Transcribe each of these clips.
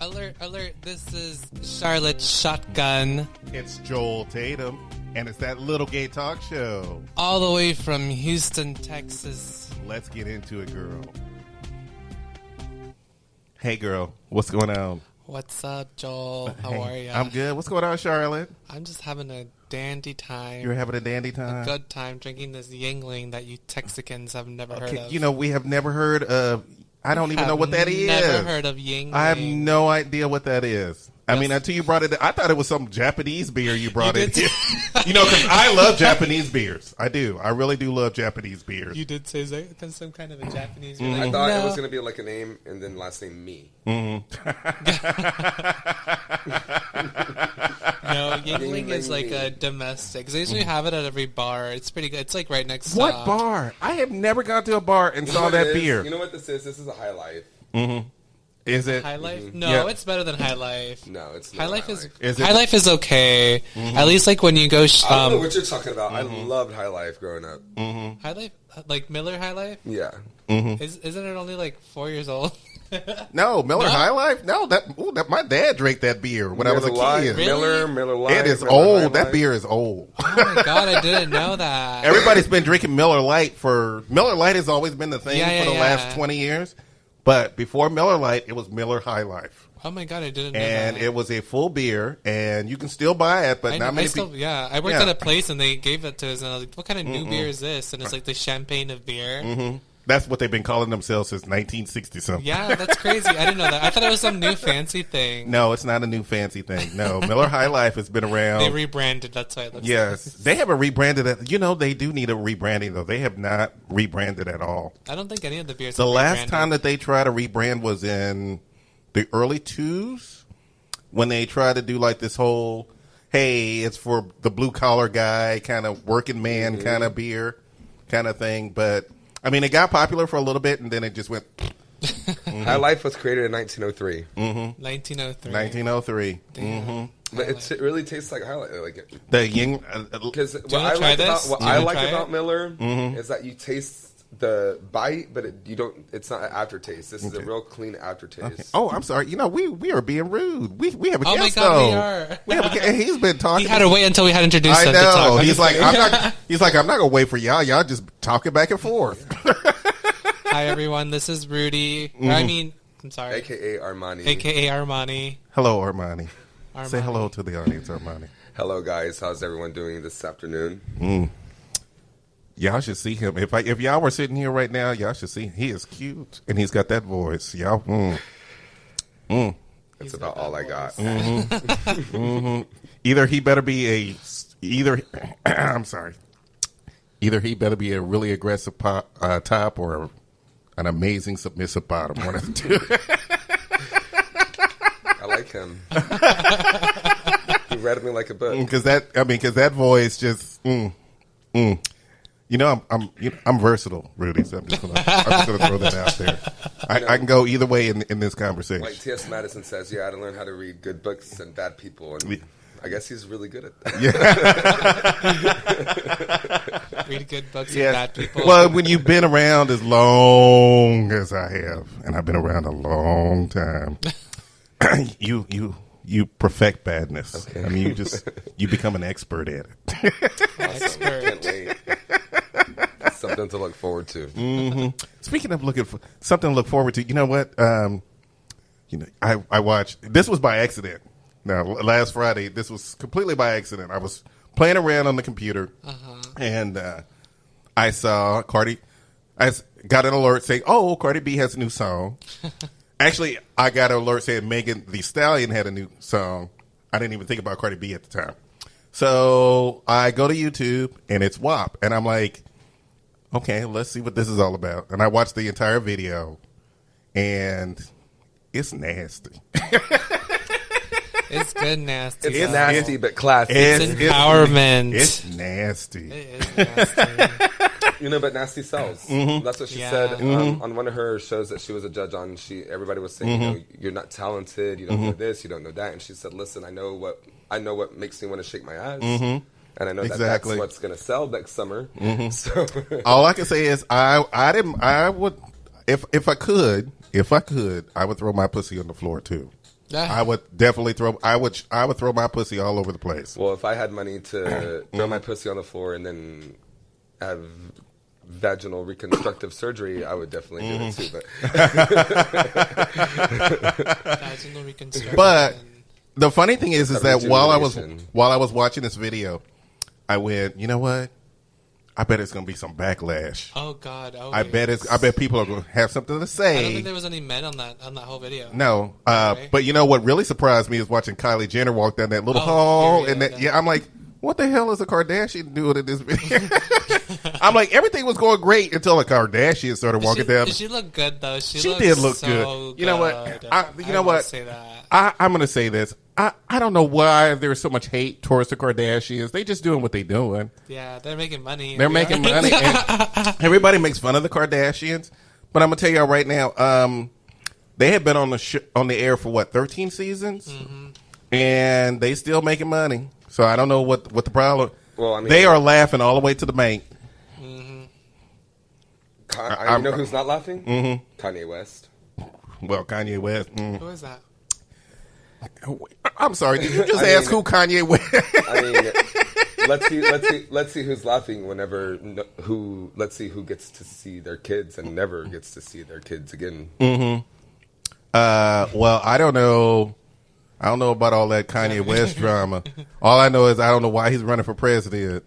Alert, alert, this is Charlotte Shotgun. It's Joel Tatum, and it's that Little Gay Talk Show. All the way from Houston, Texas. Let's get into it, girl. Hey, girl, what's going on? What's up, Joel? How are you? I'm good. What's going on, Charlotte? I'm just having a dandy time. You're having a dandy time? A good time drinking this Yingling that you Texicans have never heard of. You know, we have never heard of... I don't even know what that is. Never heard of Yingling. I have no idea what that is. I mean, until you brought it, I thought it was some Japanese beer you brought in here. You know, because I love Japanese beers. I do. I really do love Japanese beers. You did say it's some kind of a Japanese beer. Mm-hmm. I thought it was going to be like a name and then last name me. Mm-hmm. No, Yingling is like a domestic. They usually have it at every bar. It's pretty good. It's like right next to... What bar? I have never gone to a bar and saw that beer. You know what this is? This is a High Life. Mm-hmm. Is it High Life? No, it's better than High Life. No, it's High not Life. Is High Life is okay. Mm-hmm. At least like when you go. I don't know what you're talking about. Mm-hmm. I loved High Life growing up. Mm-hmm. High Life, like Miller High Life. Yeah. Mm-hmm. Isn't it only like 4 years old? No, Miller High Life. No, that my dad drank that beer when I was a kid. Really? Miller Lite. It is Miller old. High That Life. beer is old. Oh my god, I didn't know that. Everybody's been drinking Miller Lite Miller Lite has always been the thing for the last 20 years. But before Miller Lite, it was Miller High Life. Oh my god, I didn't know And that. it was a full beer, and you can still buy it, but not many people. Yeah, I worked at a place and they gave it to us, and I was like, "What kind of new beer is this?" And it's like the champagne of beer. Mm-hmm. That's what they've been calling themselves since 1960 something. Yeah, that's crazy. I didn't know that. I thought it was some new fancy thing. No, it's not a new fancy thing. No, Miller High Life has been around. They rebranded. That's why it looks. Yes, they haven't rebranded it. You know, they do need a rebranding though. They have not rebranded at all. I don't think any of the beers. The last time that they tried to rebrand was in the early 2000s when they tried to do like this whole, hey, it's for the blue collar guy, kind of working man kind of beer kind of thing. But I mean, it got popular for a little bit and then it just went. High Life was created in 1903. Mm-hmm. 1903. 1903. Mm-hmm. But it really tastes like High Life. Like the Ying. Because what I like about Miller is that you taste the bite, but you don't. It's not an aftertaste. This is a real clean aftertaste. Okay. Oh, I'm sorry. You know, we are being rude. We have a guest. Oh my god, we are. He's been talking. He had to wait until we had introduced him. I know. To talk. He's like, I'm not gonna wait for y'all. Y'all just talking back and forth. Hi everyone, this is Rudy. I'm sorry. AKA Armani. AKA Armani. Hello, Armani. Say hello to the audience, Armani. Hello, guys. How's everyone doing this afternoon? Y'all should see him. If y'all were sitting here right now, y'all should see him. He is cute, and he's got that voice. Y'all. That's about all I got. Either he better be I'm sorry. Either he better be a really aggressive top or an amazing submissive bottom. One of the two. I like him. He read me like a book. Because that voice just. You know, I'm versatile, Rudy. So I'm just gonna throw that out there. I can go either way in this conversation. Like T.S. Madison says, you got to learn how to read good books and bad people, and I guess he's really good at that. Yeah. Read good books and bad people. Well, when you've been around as long as I have, and I've been around a long time, you perfect badness. Okay. I mean, you become an expert at it. Awesome. Can't wait. Something to look forward to. Mm-hmm. Speaking of something to look forward to, you know what? I watched. This was by accident. Now, last Friday, this was completely by accident. I was playing around on the computer, and I saw Cardi. I got an alert saying, "Oh, Cardi B has a new song." Actually, I got an alert saying Megan Thee Stallion had a new song. I didn't even think about Cardi B at the time. So I go to YouTube, and it's WAP. And I'm like, okay, let's see what this is all about. And I watched the entire video, and it's nasty. It's good nasty. It's nasty, but classy. It's empowerment. It's nasty. It is nasty. You know, but nasty sells. That's what she said on one of her shows that she was a judge on. Everybody was saying, you know, you're not talented, you don't know this, you don't know that, and she said, "Listen, I know what makes me want to shake my ass, and I know that's what's going to sell next summer." So all I can say is, I would if I could, I would throw my pussy on the floor too. I would definitely throw. I would throw my pussy all over the place. Well, if I had money to throw my pussy on the floor and then have vaginal reconstructive surgery, I would definitely do it too. But Vaginal reconstruction. But the funny thing is that while I was watching this video, I went, you know what? I bet it's going to be some backlash. Oh God! Oh, I bet people are going to have something to say. I don't think there was any men on that whole video. No, Okay. but you know what really surprised me is watching Kylie Jenner walk down that little hall, and I'm like, what the hell is a Kardashian doing in this video? I'm like, everything was going great until a Kardashian started walking down. She looked good though. She did look so good. You know what? I will say that. I'm going to say this. I don't know why there's so much hate towards the Kardashians. They just doing what they doing. Yeah, they're making money. They're making money. And everybody makes fun of the Kardashians, but I'm gonna tell y'all right now. They have been on the air for what 13 seasons, and they still making money. So I don't know what the problem. Well, I mean, they are laughing all the way to the bank. I know who's not laughing? Kanye West. Well, Kanye West. Who is that? I'm sorry. Did you just ask who Kanye West? I mean, let's see who's laughing whenever let's see who gets to see their kids and never gets to see their kids again. Well, I don't know. I don't know about all that Kanye West drama. All I know is I don't know why he's running for president.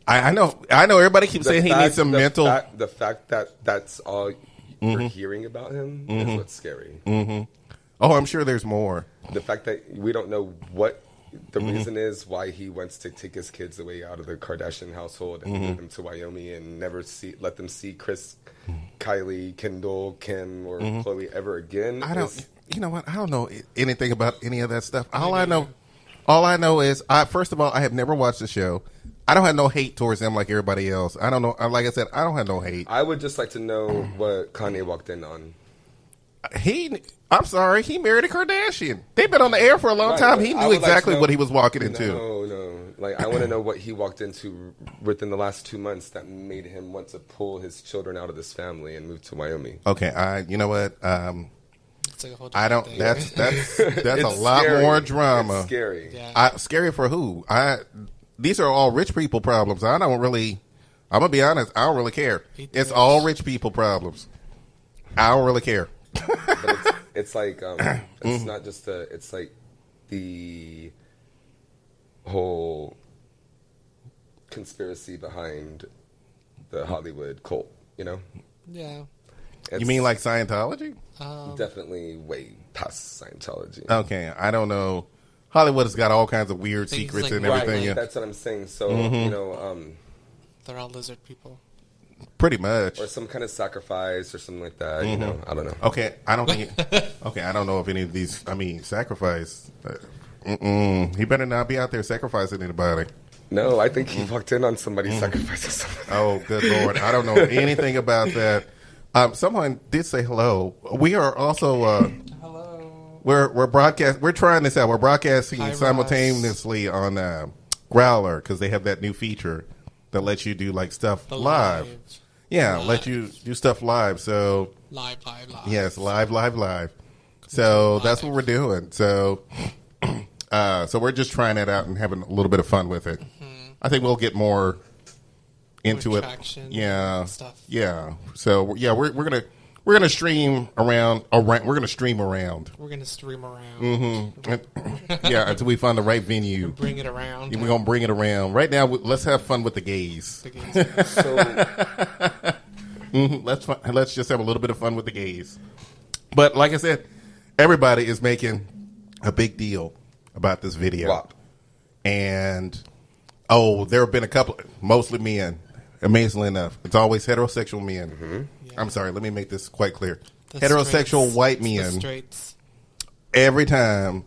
I know everybody keeps saying he needs some mental. The fact that that's all you're hearing about him is what's scary. Oh, I'm sure there's more. The fact that we don't know what the reason is why he wants to take his kids away out of the Kardashian household and move them to Wyoming and never let them see Kris, Kylie, Kendall, Kim, or Khloe ever again. You know what? I don't know anything about any of that stuff. All I know is, first of all, I have never watched the show. I don't have no hate towards them like everybody else. I don't know. Like I said, I don't have no hate. I would just like to know what Kanye walked in on. I'm sorry, he married a Kardashian. They've been on the air for a long time. He knew exactly what he was walking into. No. Like, I want to know what he walked into within the last 2 months that made him want to pull his children out of this family and move to Wyoming. Okay, you know what? It's like a whole I don't. thing. That's a lot more drama. It's scary. Yeah. Scary for who? These are all rich people problems. I don't really. I'm gonna be honest. I don't really care. It's all rich people problems. I don't really care. But it's like it's not just it's like the whole conspiracy behind the Hollywood cult, you know? Yeah. You mean like Scientology? Definitely way past Scientology. Okay, I don't know. Hollywood has got all kinds of weird secrets like and everything. Right, that's what I'm saying. So, you know, They're all lizard people. Pretty much. Or some kind of sacrifice or something like that, you know. I don't know. Okay, I don't think. Okay, I don't know if any of these. I mean, sacrifice. He better not be out there sacrificing anybody. No, I think he walked in on somebody sacrificing somebody. Oh, good Lord! I don't know anything about that. Someone did say hello. We are also. Hello. We're broadcast. We're trying this out. We're broadcasting Hi, simultaneously on Growler because they have that new feature that lets you do like stuff live. Yeah, let you do stuff live. So live. Yes, live. So that's what we're doing. So so we're just trying it out and having a little bit of fun with it. I think we'll get more into it. Yeah, stuff. Yeah. So yeah, we're gonna stream around. We're gonna stream around. We're gonna stream around. Yeah, until we find the right venue. Bring it around. We're gonna bring it around. Right now, let's have fun with the gays. Let's just have a little bit of fun with the gays. But like I said, everybody is making a big deal about this video. Wow. And there have been a couple, mostly men. Amazingly enough, it's always heterosexual men. Yeah. I'm sorry, let me make this quite clear. Heterosexual white men. Every time.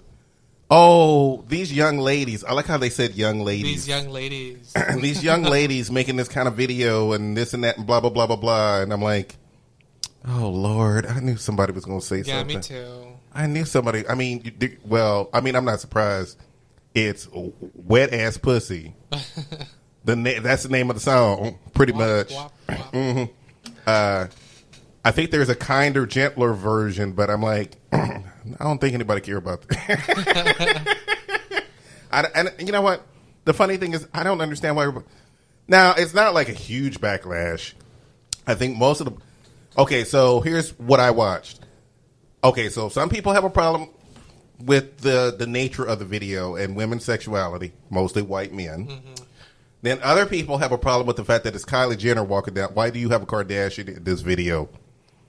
Oh, these young ladies. I like how they said young ladies. These young ladies. These young ladies making this kind of video and this and that and blah, blah, blah, blah, blah. And I'm like, oh, Lord, I knew somebody was going to say something. Yeah, me too. I knew somebody. I mean, I'm not surprised. It's Wet Ass Pussy. That's the name of the song, pretty much. I think there's a kinder, gentler version, but I'm like, I don't think anybody care about that. And you know what? The funny thing is, I don't understand why. Now, it's not like a huge backlash. I think most of the. Okay, so here's what I watched. Okay, so some people have a problem with the nature of the video and women's sexuality, mostly white men. Mm-hmm. Then other people have a problem with the fact that it's Kylie Jenner walking down. Why do you have a Kardashian in this video?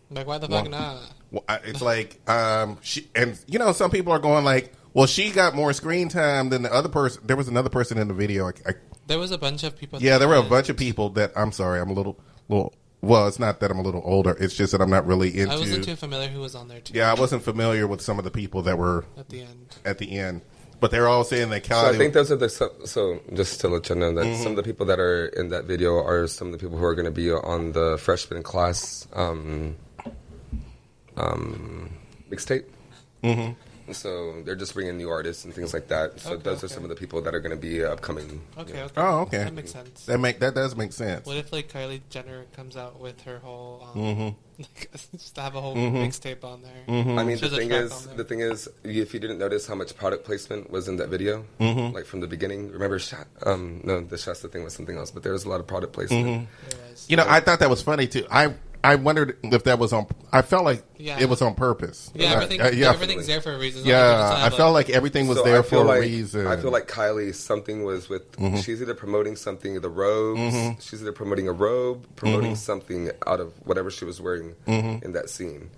Like, why the fuck not? Well, it's like, she, and you know, some people are going like, well, she got more screen time than the other person. There was another person in the video. There was a bunch of people. Yeah, there were a bunch of people that, I'm sorry, I'm a little, well, it's not that I'm a little older. It's just that I'm not really into. I wasn't too familiar who was on there, too. Yeah, I wasn't familiar with some of the people that were at the end. But they're all saying that Kylie. So I think those are the. So just to let you know that some of the people that are in that video are some of the people who are going to be on the freshman class mixtape. Mm-hmm. So they're just bringing new artists and things like that. So those are some of the people that are going to be upcoming. Okay, yeah. okay. Oh, okay. That makes sense. That does make sense. What if like Kylie Jenner comes out with her whole just to have a whole mixtape on there? Mm-hmm. I mean, the thing is, if you didn't notice how much product placement was in that video, like from the beginning. Remember, the Shasta thing was something else, but there was a lot of product placement. Mm-hmm. You know, I thought that was funny too. I wondered if that was on. I felt like it was on purpose. Yeah, everything's there for a reason. Yeah, I felt like everything was there for a reason. I feel like Kylie, something was with. She's either promoting something, the robes. She's either promoting a robe, promoting something out of whatever she was wearing in that scene.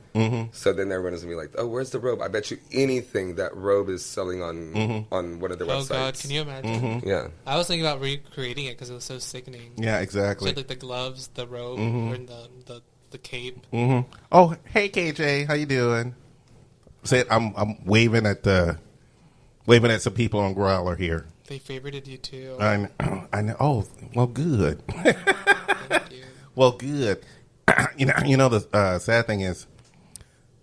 So then everyone's gonna be like, "Oh, where's the robe?" I bet you anything that robe is selling on one of their websites. Oh God, can you imagine? Yeah, I was thinking about recreating it because it was so sickening. Yeah, exactly. She had, like the gloves, the robe, and the cape. Oh, hey KJ, how you doing? Say, I'm waving at some people on Growler here. They favorited you too. I know. Oh, well, good. Thank you. Well, good. You know the sad thing is,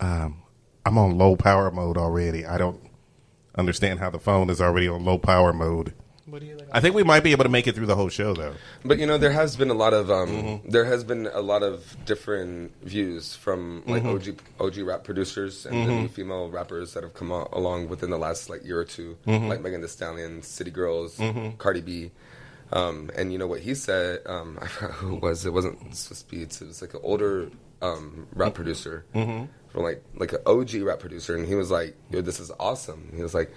I'm on low power mode already. I don't understand how the phone is already on low power mode. What do you like? I think we might be able to make it through the whole show, though. But there has been a lot of different views from like OG rap producers and the new female rappers that have come along within the last year or two, like Megan Thee Stallion, City Girls, Cardi B. And you know what he said? I forgot who it was. It wasn't Swiss Beats. It was like an older rap producer from like an OG rap producer, and he was like, "Yo, this is awesome." He was like.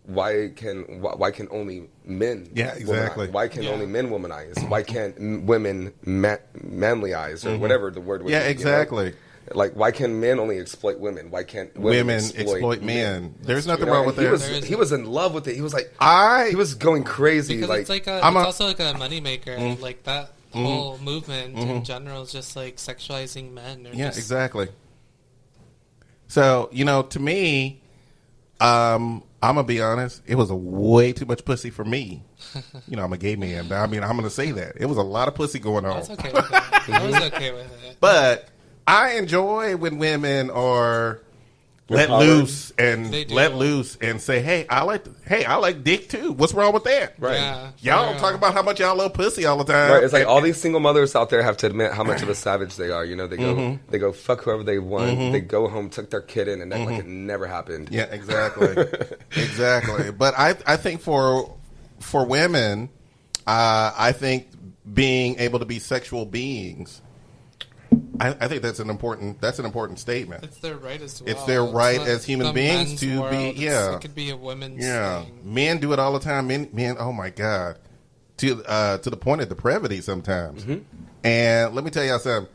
Why can only men? Yeah, exactly. Womanize? Why can only men womanize? Why can't women manlyize or whatever the word would be? Yeah, exactly. Like, why can men only exploit women? Why can't women exploit men? There's nothing wrong with that. He was in love with it. He was like, he was going crazy. Because like, it's also like a moneymaker. Like that whole movement in general is just like sexualizing men. Yeah, exactly. So, to me, I'm going to be honest, it was way too much pussy for me. I'm a gay man, but I mean, I'm going to say that. It was a lot of pussy going on. I was okay with it. I was okay with it. But I enjoy when women are let loose and say, hey, I like dick too. What's wrong with that? Right. Yeah, y'all don't talk about how much y'all love pussy all the time. Right. It's like all these single mothers out there have to admit how much of a savage they are. They go fuck whoever they want. They go home, took their kid in, and act like it never happened. Yeah, exactly. Exactly. But I think for women, I think being able to be sexual beings, I think that's an important statement. It's their right as well. It's their right as human beings to be. Yeah, it could be a women's thing. Men do it all the time. Men. Oh my God, to the point of depravity sometimes. And let me tell y'all something.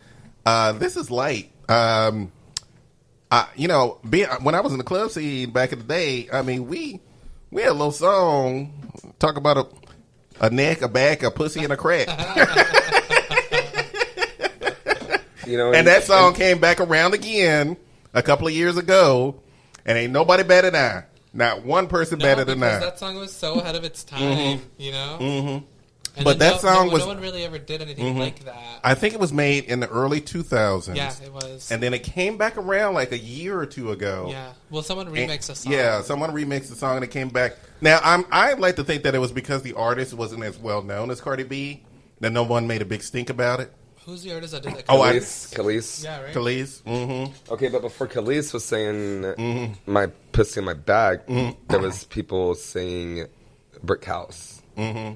This is light. When I was in the club scene back in the day, I mean, we had a little song talk about a neck, a back, a pussy, and a crack. And that song came back around again a couple of years ago, and ain't nobody better than I. Not one person better than I. That song was so ahead of its time, And but that song no one really ever did anything like that. I think it was made in the early 2000s. Yeah, it was. And then it came back around like a year or two ago. Yeah. Well, someone remixed the song. Yeah, someone remixed the song and it came back. Now, I like to think that it was because the artist wasn't as well known as Cardi B that no one made a big stink about it. Who's the artist that did that? Khalees. Yeah, right. Khalees. Mm-hmm. Okay, but before Khalees was saying my pussy in my bag, there was people saying brick house. Mm-hmm.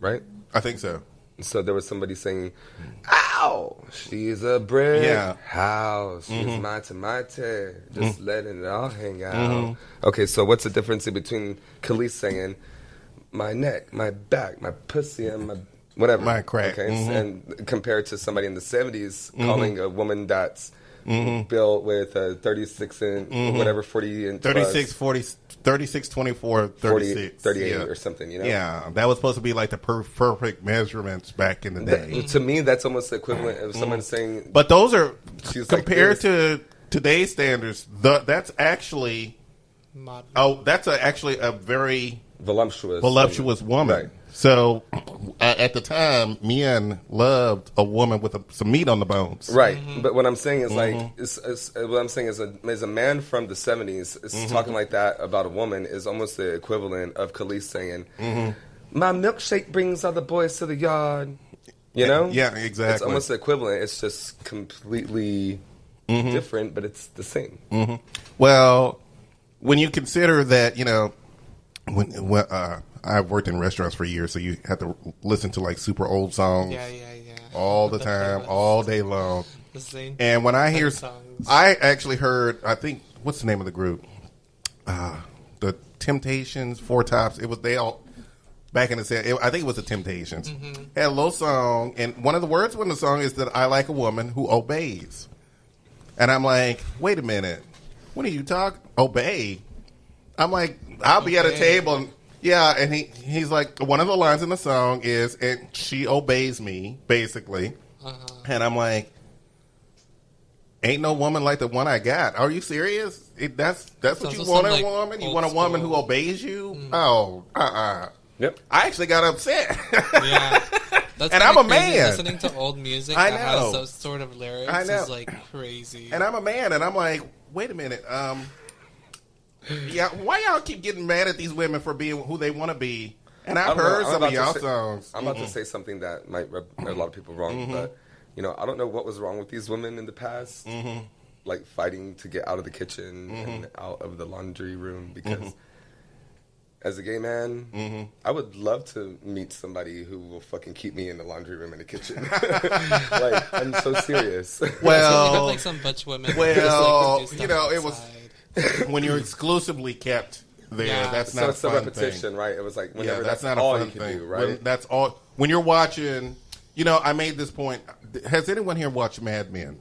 Right? I think so. So there was somebody saying, "Ow, she's a brick house. She's mate, just letting it all hang out." Okay, so what's the difference in between Khalees saying, "My neck, my back, my pussy, and my whatever, my crack," okay, and compared to somebody in the 70s calling a woman that's built with a 36 inch, whatever, 40 inch, 36, 40, 36, 24, 36. 38 or something, you know? Yeah, that was supposed to be like the perfect measurements back in the day. To me, that's almost the equivalent of someone saying... But those are, she's compared like to today's standards, that's actually... Modern. Oh, that's actually a very... Voluptuous woman. Right. So, at the time, men loved a woman with some meat on the bones. Right. But what I'm saying is what I'm saying is a man from the 70s is talking like that about a woman is almost the equivalent of Khalees saying, "My milkshake brings other boys to the yard." You know? Yeah, exactly. It's almost the equivalent. It's just completely different, but it's the same. Well, when you consider that, you know, when I've worked in restaurants for years, so you have to listen to like super old songs, all the time, all day long. The same. And when I hear, songs. I actually heard, I think, what's the name of the group? The Temptations, Four Tops. It was they all back in the set. I think it was the Temptations. Had a little song, and one of the words in the song is that I like a woman who obeys. And I'm like, wait a minute, what are you talking? Obey? I'm like, I'll be at a table, and and he's like, one of the lines in the song is, and she obeys me, basically. And I'm like, ain't no woman like the one I got. Are you serious? That's what you want in a woman? You want a woman who obeys you? Oh, Yep. I actually got upset. Yeah. That's and I'm a crazy. man. Listening to old music I that know. has those sort of lyrics I know. is like crazy. And I'm a man, and I'm like, wait a minute. Yeah, why y'all keep getting mad at these women for being who they want to be? And I've heard some of y'all songs. I'm about to say something that might rub a lot of people wrong, but you know, I don't know what was wrong with these women in the past, like fighting to get out of the kitchen and out of the laundry room. Because as a gay man, I would love to meet somebody who will fucking keep me in the laundry room and the kitchen. Like, I'm so serious. Well, so like some butch women. Well, just, like, you know, outside. it was when you're exclusively kept there. Yeah. That's So not it's a a fun repetition, thing. right? It was like whenever That's not all a fun you can thing. do, right? When that's all. When you're watching, you know, I made this point. Has anyone here watched Mad Men?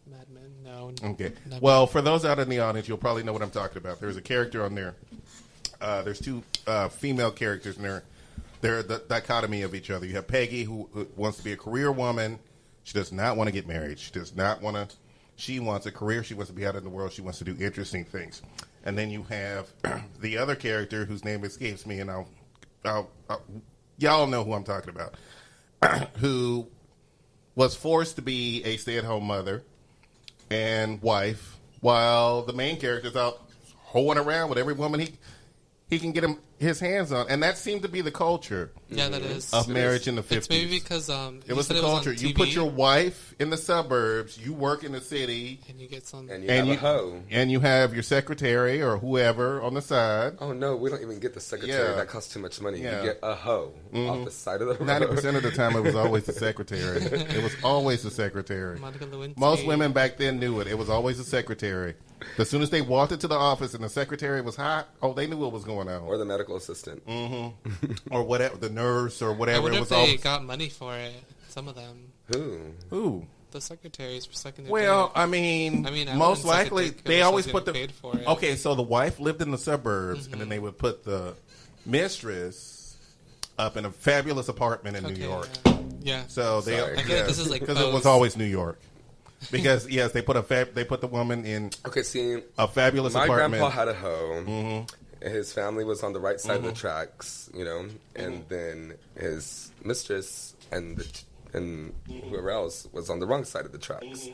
Mad Men? No. Okay. Never. Well, for those out in the audience, you'll probably know what I'm talking about. There's a character on there. There's two female characters in there. They're the dichotomy of each other. You have Peggy, who wants to be a career woman. She does not want to get married. She does not want to. She wants a career. She wants to be out in the world. She wants to do interesting things. And then you have the other character whose name escapes me, and y'all know who I'm talking about, who was forced to be a stay-at-home mother and wife, while the main character's out hoeing around with every woman he can get his hands on, and that seemed to be the culture. Yeah, that is of marriage in the 50s. It's maybe because it was the culture. You put your wife in the suburbs, you work in the city, and you get some, and you have a hoe, and you have your secretary or whoever on the side. Oh no, we don't even get the secretary. That costs too much money. Yeah. You get a hoe off the side of the road. 90% of the time, it was always the secretary. It was always the secretary. Monica Lewinsky. Most women back then knew it. It was always the secretary. As soon as they walked into the office and the secretary was hot, they knew what was going on. Or the medical assistant. Or whatever, the nurse or whatever. I wonder it was if they always... got money for it. Some of them. Who? The secretaries for sucking their Well, dick. I mean I most likely they always put the... paid for it. Okay, so the wife lived in the suburbs, and then they would put the mistress up in a fabulous apartment in New York. Yeah. So they... Sorry. I feel like this is like because it was always New York. Because yes, they put the woman in a fabulous apartment. My grandpa had a hoe. His family was on the right side of the tracks, you know, and then his mistress and whoever else was on the wrong side of the tracks.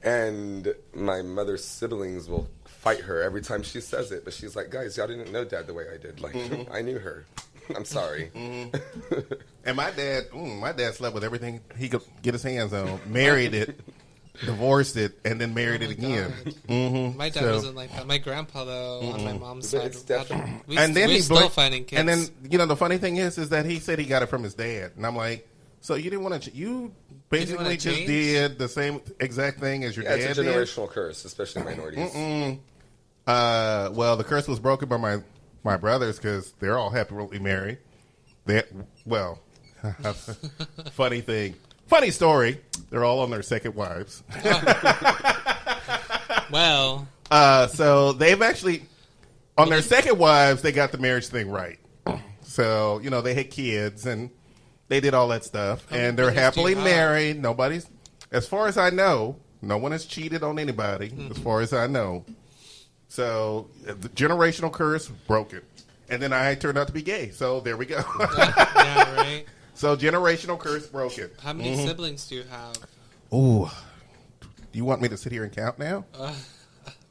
And my mother's siblings will fight her every time she says it, but she's like, "Guys, y'all didn't know Dad the way I did. Like, I knew her." I'm sorry. And my dad slept with everything he could get his hands on, married it, divorced it, and then married it again. My dad wasn't like that. My grandpa, though, on my mom's side, we're still finding kids. And then, the funny thing is that he said he got it from his dad, and I'm like, so you didn't want to? You basically just did the same exact thing as your dad did. It's a generational curse, especially minorities. Well, the curse was broken by my brothers because they're all happily married. Funny story. They're all on their second wives. Well, so they've actually on their second wives they got the marriage thing right. So they had kids and they did all that stuff, and they're happily married. Nobody's, as far as I know, no one has cheated on anybody. As far as I know. So the generational curse broken, and then I turned out to be gay. So there we go. Yeah, right. So generational curse broken. How many siblings do you have? Ooh, do you want me to sit here and count now?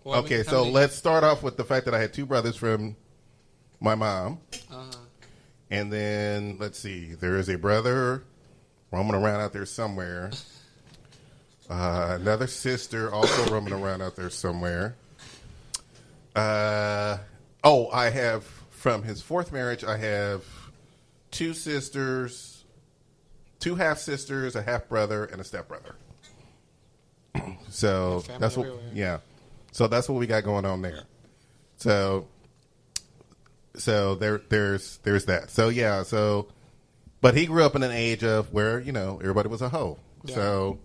Okay, so let's start off with the fact that I had 2 brothers from my mom, and then let's see, there is a brother roaming around out there somewhere. Another sister also roaming around out there somewhere. I have, from his 4th marriage, I have 2 sisters, 2 half-sisters, a half-brother, and a stepbrother. So that's what, So that's what we got going on there. So there's that. So but he grew up in an age of where, everybody was a hoe. Yeah. So,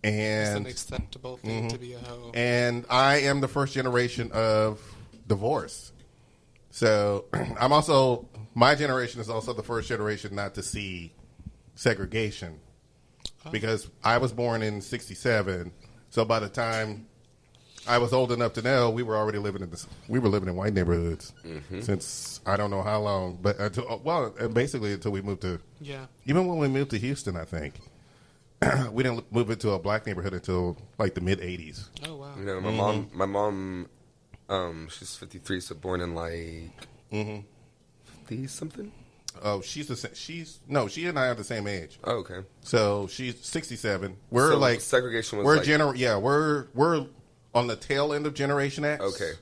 and it's an acceptable thing to be a hoe. And I am the first generation of divorce. So I'm also, my generation is also the first generation not to see segregation, because I was born in 1967. So by the time I was old enough to know, we were already living in white neighborhoods since I don't know how long, but basically until we moved to, even when we moved to Houston, I think we didn't move into a black neighborhood until like the mid 80s. Oh wow! My mom, she's 53, so born in like 50 something. Oh, she and I are the same age. Oh, okay. So she's 67. We're like segregation was we're on the tail end of Generation X. Okay.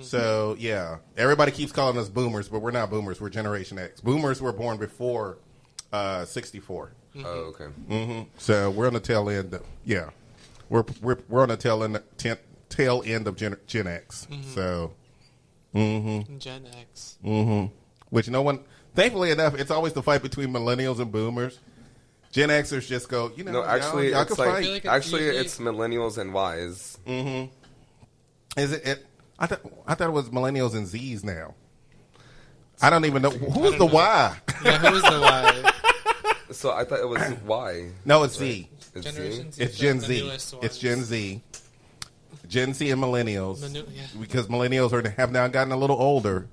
So everybody keeps calling us boomers, but we're not boomers. We're Generation X. Boomers were born before 64. Oh, okay. So we're on the tail end. We're on the tail end of Gen X. So Gen X. Which no one. Thankfully enough, it's always the fight between millennials and boomers. Gen Xers just go, no, actually, y'all it's can like, fight. it's millennials and Ys. Is it? I thought it was millennials and Zs now. I don't even know who's the Y. Yeah, who's the Y? So I thought it was Y. No, it's Z. It's Generation Z. It's Gen Z. It's Gen Z. Gen Z and millennials, because millennials have now gotten a little older.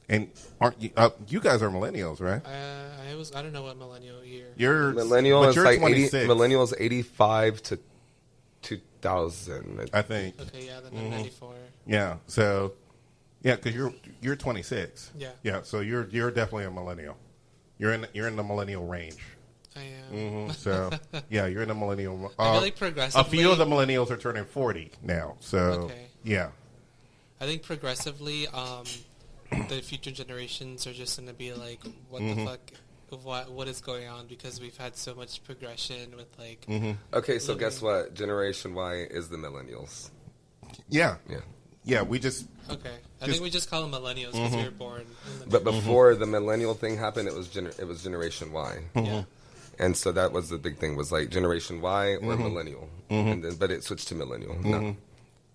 And aren't you? You guys are millennials, right? I don't know what millennial year. You're millennial. But is you're like 26. Millennials 85 to 2000. I think. Okay, then I'm 94. Yeah. So, because you're 26. Yeah. Yeah. So you're definitely a millennial. You're in the millennial range. I am. So you're in the millennial. I feel like progressively. A few of the millennials are turning 40 now. So yeah. I think progressively, the future generations are just going to be like, what the fuck, what is going on? Because we've had so much progression with like. Okay, so guess what? Generation Y is the millennials. Yeah. We just. Okay, I think we just call them millennials because we were born. But before the millennial thing happened, it was Generation Y. Yeah. And so that was the big thing, was like Generation Y or millennial, and then but it switched to millennial. No.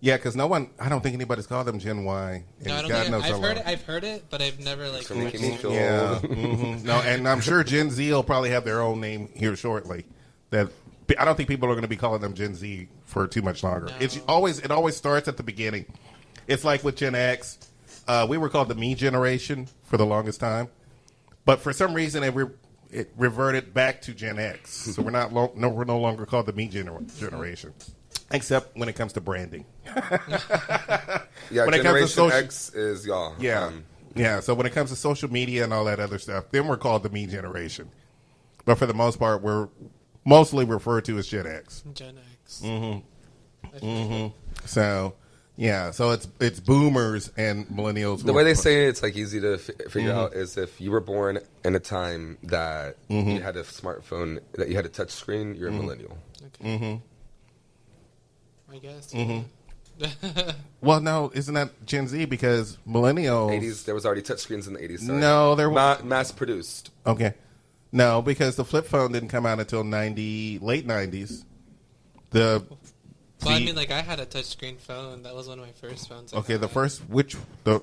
Yeah, because I don't think anybody's called them Gen Y. No, I don't think I've heard it, but I've never like. So making me feel old. No, and I'm sure Gen Z will probably have their own name here shortly. That I don't think people are going to be calling them Gen Z for too much longer. No. It always starts at the beginning. It's like with Gen X, we were called the Me generation for the longest time, but for some reason it reverted back to Gen X. So we're no longer called the Me generation. Except when it comes to branding. When Generation X is y'all. Yeah. Yeah, so when it comes to social media and all that other stuff, then we're called the me generation. But for the most part, we're mostly referred to as Gen X. Gen X. So, yeah, so it's boomers and millennials. The way they say it's like easy to figure out is if you were born in a time that you had a smartphone, that you had a touch screen, you're a millennial. Okay. I guess. Well, no, isn't that Gen Z? Because millennials... 80s, there was already touch screens in the 80s. Sorry. No, there was... Mass produced. Okay. No, because the flip phone didn't come out until late 90s. I mean, like, I had a touchscreen phone. That was one of my first phones. Okay, the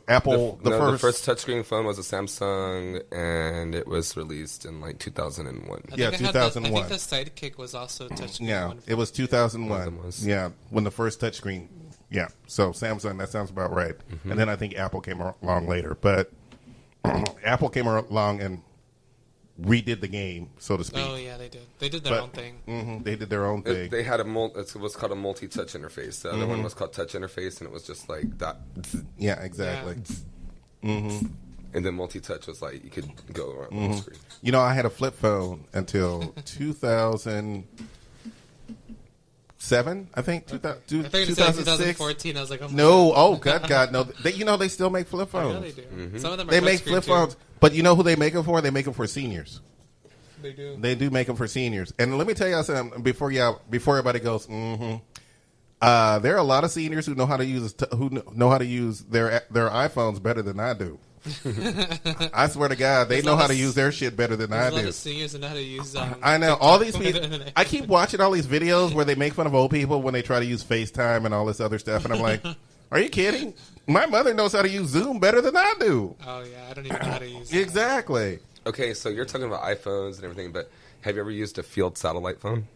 Apple... The first touchscreen phone was a Samsung, and it was released in, like, 2001. Yeah, 2001. I think the Sidekick was also a touchscreen. Yeah, it was 2001. Yeah, when the first touchscreen... Yeah, so Samsung, that sounds about right. And then I think Apple came along later. But Apple came along and redid the game, so to speak. Oh, yeah, they did. They did their own thing. They did their own thing. They had it was called a multi-touch interface. The other one was called touch interface, and it was just like that. Yeah, exactly. Yeah. And then multi-touch was like you could go around the screen. You know, I had a flip phone until 2007, I think. I thought you said 2014. I was like, God, no. They still make flip phones. I know they do. Some of them are They make flip phones, but you know who they make them for? They make them for seniors. They do. They do make them for seniors. And let me tell you something before everybody goes. There are a lot of seniors who know how to use their iPhones better than I do. I swear to God, they know how to use their shit better than I do. There's a lot of seniors who know how to use. I know all these people. I keep watching all these videos where they make fun of old people when they try to use FaceTime and all this other stuff, and I'm like, are you kidding? My mother knows how to use Zoom better than I do. Oh yeah, I don't even know how to use it. Exactly. Okay, so you're talking about iPhones and everything, but have you ever used a field satellite phone?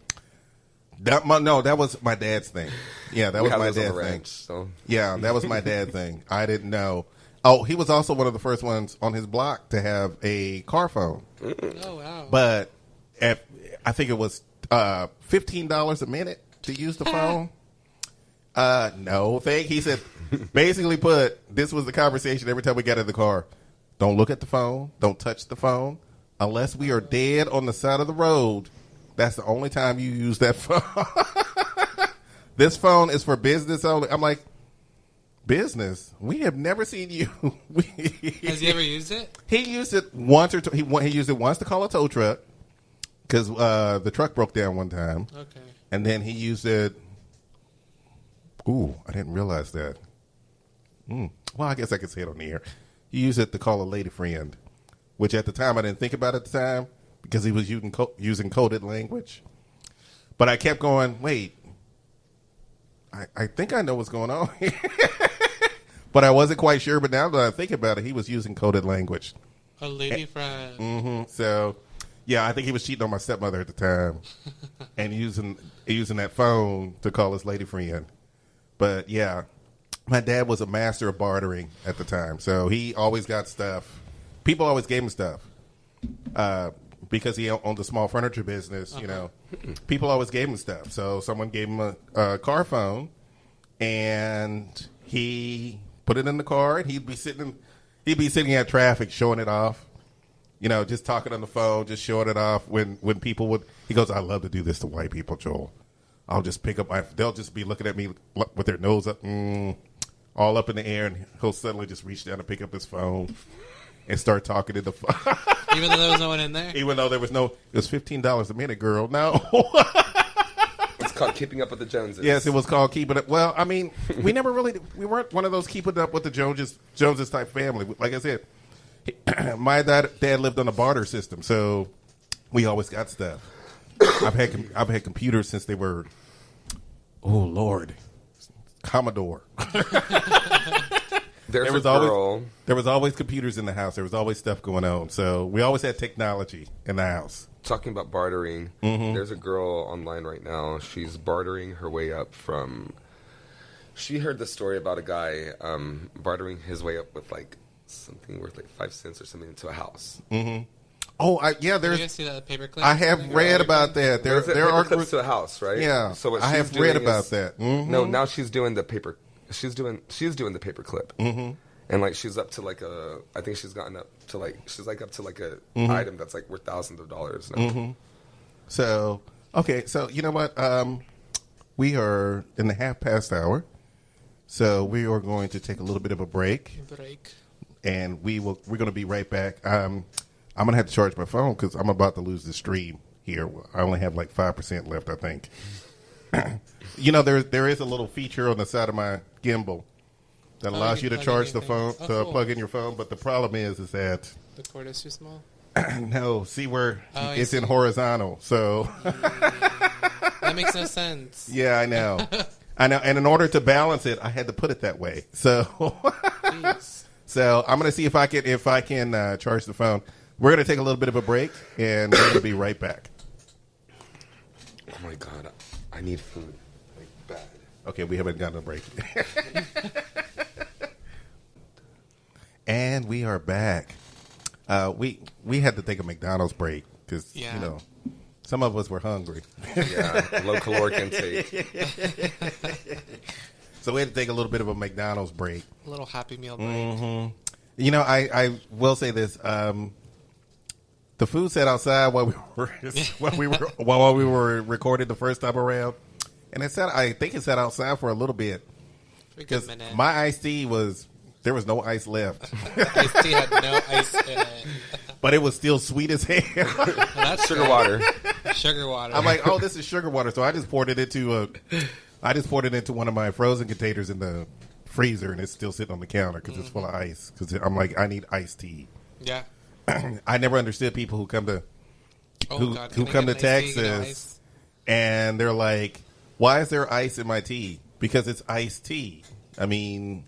No, that was my dad's thing. Yeah, that was my dad's thing. Ranch, so. Yeah, that was my dad's thing. I didn't know. Oh, he was also one of the first ones on his block to have a car phone. Oh, wow. But I think it was $15 a minute to use the phone. No, he said, basically this was the conversation every time we got in the car. Don't look at the phone. Don't touch the phone. Unless we are dead on the side of the road, that's the only time you use that phone. This phone is for business only. I'm like, business? We have never seen you. Has he ever used it? He used it once he used it once to call a tow truck because the truck broke down one time. Okay. And then he used it. Ooh, I didn't realize that. Well, I guess I could say it on the air. He used it to call a lady friend, which at the time I didn't think about at the time because he was using coded language. But I kept going, wait, I think I know what's going on here. But I wasn't quite sure. But now that I think about it, he was using coded language. A lady friend. So, yeah, I think he was cheating on my stepmother at the time and using that phone to call his lady friend. But, yeah, my dad was a master of bartering at the time. So he always got stuff. People always gave him stuff. Because he owned a small furniture business, people always gave him stuff. So someone gave him a car phone, and he put it in the car, and he'd be sitting at traffic showing it off, just talking on the phone, just showing it off when people would. He goes, I love to do this to white people, Joel. I'll just pick up they'll just be looking at me with their nose up, all up in the air, and he'll suddenly just reach down and pick up his phone and start talking in the phone. Even though there was no one in there? Even though it was $15 a minute, girl. No. It's called Keeping Up with the Joneses. Yes, it was called Keeping Up. Well, I mean, we weren't one of those Keeping Up with the Joneses type family. Like I said, my dad lived on a barter system, so we always got stuff. I've had computers since they were, oh Lord, Commodore. There was always computers in the house. There was always stuff going on. So we always had technology in the house. Talking about bartering, there's a girl online right now. She's bartering her way up from... She heard the story about a guy bartering his way up with like something worth like 5 cents or something into a house. Oh, yeah. Did you guys see that paperclip? I have read about that. There are clips to a house, right? Yeah. So what I have read about that. No, now she's doing the paper. She's doing the paper clip, And like she's up to like I think she's gotten up to like a item that's like worth thousands of dollars now. So okay, so you know what? We are in the half past hour, so we are going to take a little bit of a break, and we're going to be right back. I'm going to have to charge my phone because I'm about to lose the stream here. I only have like 5% left, I think. You know, there is a little feature on the side of my gimbal that allows you to charge the phone, plug in your phone. But the problem is that the cord is too small. No, see where it's in horizontal, so that makes no sense. Yeah, I know. And in order to balance it, I had to put it that way. So, so I'm going to see if I can charge the phone. We're going to take a little bit of a break, and we're going to be right back. Oh my God, I need food like bad. Okay, we haven't gotten a break. And we are back. We had to take a McDonald's break because you know some of us were hungry. Yeah, low caloric intake. So we had to take a little bit of a McDonald's break. A little Happy Meal break. You know, I will say this: the food sat outside while we were recording the first time around, and I think it sat outside for a little bit because my iced tea there was no ice left. Iced tea had no ice in it. But it was still sweet as hell. Well, that's sugar water. Sugar water. I'm like, oh, this is sugar water. So I just poured it into one of my frozen containers in the freezer, and it's still sitting on the counter because it's full of ice. Because I'm like, I need iced tea. Yeah. I never understood people who come to who come to Texas and they're like, why is there ice in my tea? Because it's iced tea. I mean,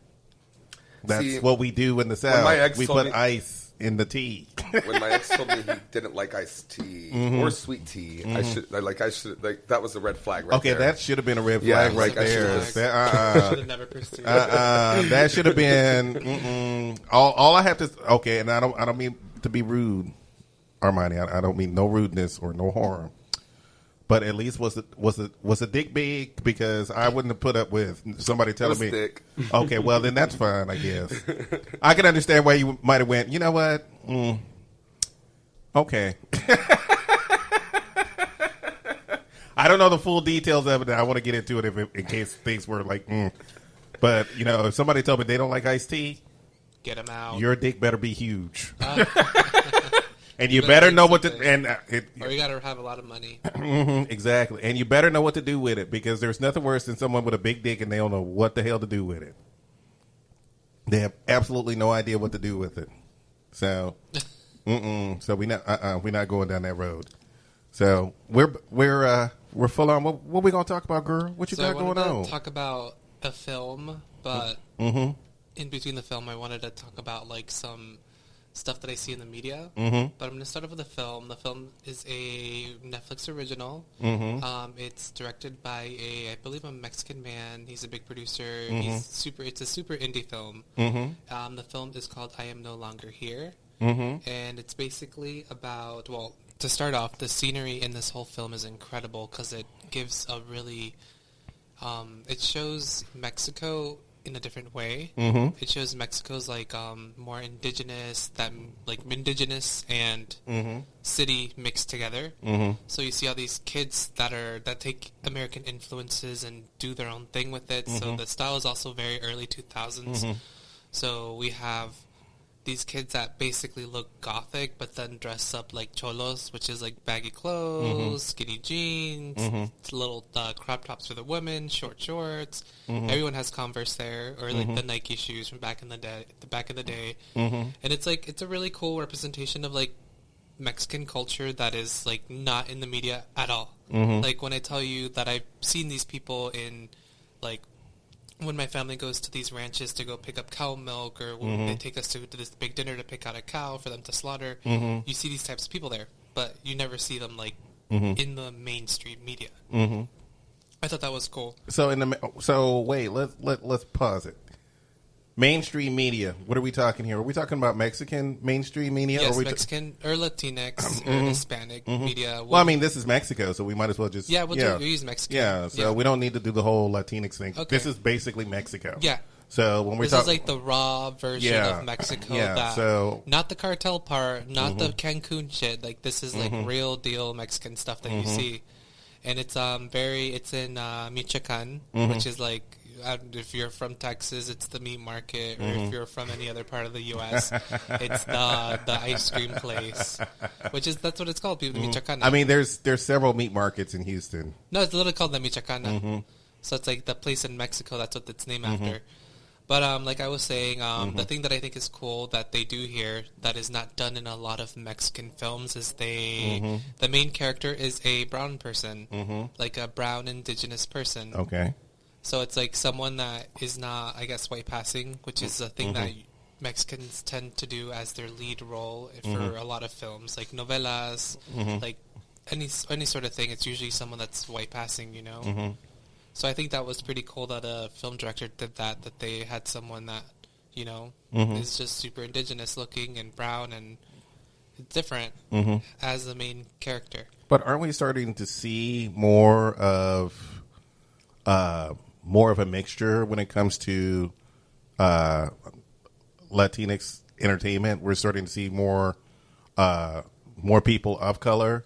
that's what we do in the South. We put ice in the tea. When my ex told me he didn't like iced tea or sweet tea, that was a red flag right there. Okay, that should have been a red flag right there. Should have never pursued. That should have been all I have to. Okay, and I don't mean to be rude, Armani. I don't mean no rudeness or no harm. But at least was the dick big? Because I wouldn't have put up with somebody telling me. Thick. Okay, well then that's fine, I guess. I can understand why you might have went. You know what? Okay. I don't know the full details of it. I want to get into it in case things were like. But you know, if somebody told me they don't like iced tea, get them out. Your dick better be huge. And you better know what to or you got to have a lot of money. Exactly. And you better know what to do with it because there's nothing worse than someone with a big dick and they don't know what the hell to do with it. They have absolutely no idea what to do with it. So, so we're not going down that road. So we're full on. What we gonna talk about, girl? What you got going on? Talk about a film, but in between the film, I wanted to talk about like some stuff that I see in the media. But I'm going to start off with the film. The film is a Netflix original. It's directed by I believe a Mexican man. He's a big producer. It's a super indie film. The film is called I Am No Longer Here. And it's basically about, well, to start off, the scenery in this whole film is incredible because it gives a really, it shows Mexico in a different way. It shows Mexico's like more indigenous and city mixed together. So you see all these kids that take American influences and do their own thing with it. So the style is also very early 2000s. So we have these kids that basically look gothic but then dress up like cholos, which is like baggy clothes, skinny jeans, little crop tops for the women, short shorts. Everyone has Converse there, or like the Nike shoes from back in the day. And it's a really cool representation of like Mexican culture that is like not in the media at all. Like when I tell you that I've seen these people in like when my family goes to these ranches to go pick up cow milk, or when they take us to this big dinner to pick out a cow for them to slaughter, you see these types of people there, but you never see them like in the mainstream media. I thought that was cool. So wait, let's pause it. Mainstream media. What are we talking here? Are we talking about Mexican mainstream media? Yes, or Mexican or Latinx or Hispanic media. Well, I mean, this is Mexico, so we might as well just... we'll use Mexican. Yeah, so we don't need to do the whole Latinx thing. Okay. This is basically Mexico. Yeah. So when we this talk... is like the raw version of Mexico. Not the cartel part, not the Cancun shit. Like, this is like real deal Mexican stuff that you see. And it's it's in Michoacan, which is like... if you're from Texas, it's the meat market, or if you're from any other part of the U.S., it's the ice cream place, that's what it's called, the Michoacana. I mean, there's several meat markets in Houston. No, it's literally called the Michoacana. So it's like the place in Mexico. That's what it's named after. But like I was saying, the thing that I think is cool that they do here that is not done in a lot of Mexican films is the main character is a brown person, like a brown indigenous person. Okay. So it's like someone that is not, I guess, white passing, which is a thing that Mexicans tend to do as their lead role for a lot of films, like novelas, like any sort of thing. It's usually someone that's white passing, you know. So I think that was pretty cool that a film director did that they had someone that, you know, is just super indigenous looking and brown and different as the main character. But aren't we starting to see more of a mixture when it comes to Latinx entertainment? We're starting to see more people of color.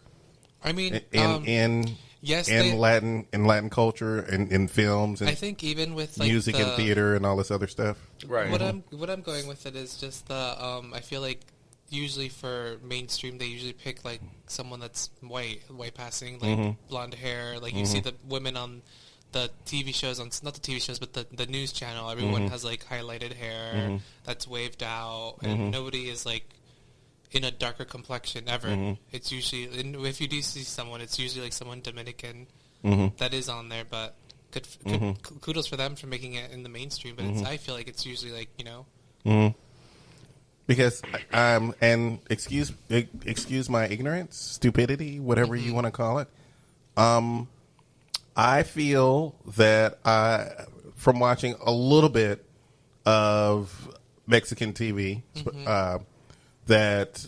I mean, in Latin culture and in films. And I think even with like music and theater and all this other stuff. Right. What I'm going with it is just I feel like usually for mainstream they usually pick like someone that's white passing, like blonde hair. Like you see the women on the TV shows, not the TV shows, but the news channel, everyone has like highlighted hair that's waved out, and nobody is like in a darker complexion ever. It's usually, if you do see someone, it's usually like someone Dominican that is on there. But kudos for them for making it in the mainstream. But I feel like it's usually like, you know, because and excuse my ignorance, stupidity, whatever you want to call it. I feel that from watching a little bit of Mexican TV, that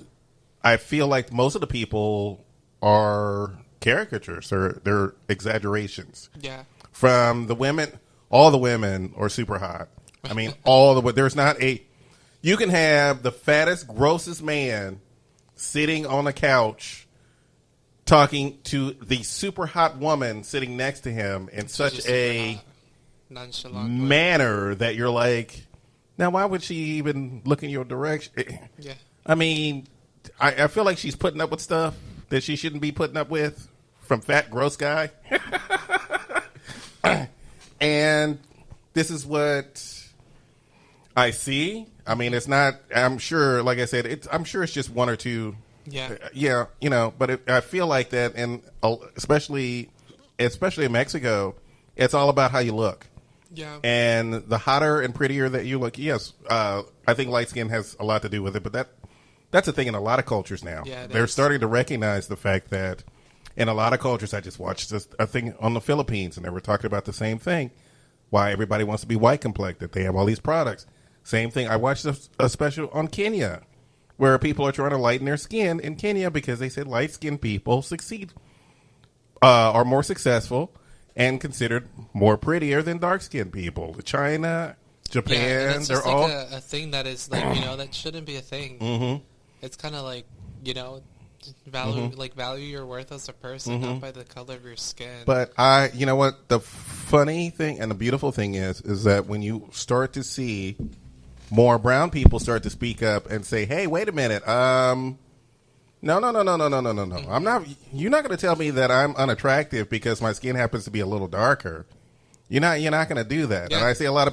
I feel like most of the people are caricatures or they're exaggerations. Yeah. From the women, all the women are super hot. I mean, there's not you can have the fattest, grossest man sitting on a couch talking to the super hot woman sitting next to him in such a nonchalant manner that you're like, now why would she even look in your direction? Yeah. I mean, I feel like she's putting up with stuff that she shouldn't be putting up with from fat, gross guy. And this is what I see. I mean, it's not, I'm sure, like I said, I'm sure it's just one or two. Yeah. Yeah, you know, but I feel like that, and especially in Mexico, it's all about how you look. Yeah. And the hotter and prettier that you look, yes, I think light skin has a lot to do with it, but that's a thing in a lot of cultures now. Yeah, they're starting to recognize the fact that in a lot of cultures, I just watched a thing on the Philippines, and they were talking about the same thing, why everybody wants to be white complected. They have all these products. Same thing. I watched a special on Kenya, where people are trying to lighten their skin in Kenya because they said light-skinned people are more successful and considered more prettier than dark-skinned people. China, Japan, they're all a thing that is like, you know, that shouldn't be a thing. It's kind of like, you know, value your worth as a person, not by the color of your skin. But you know what? The funny thing and the beautiful thing is that when you start to see more brown people start to speak up and say, "Hey, wait a minute. No. I'm not. You're not going to tell me that I'm unattractive because my skin happens to be a little darker. You're not going to do that." Yeah. And I see a lot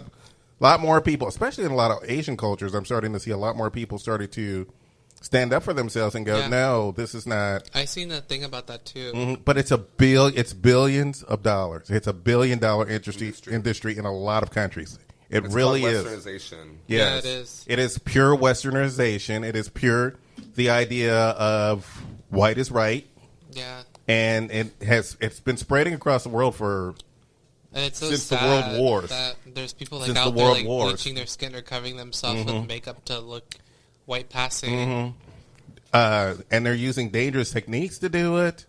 more people, especially in a lot of Asian cultures. I'm starting to see a lot more people starting to stand up for themselves and go, "No, this is not." I seen a thing about that too. But it's it's billions of dollars. It's $1 billion industry in a lot of countries. It's really is. Westernization. Yes. Yeah, it is. It is pure westernization. It is pure the idea of white is right. Yeah. And it's been spreading across the world for And it's so since sad the World Wars. that there's people like Since out the there World like Wars. bleaching their skin or covering themselves with makeup to look white passing. And they're using dangerous techniques to do it,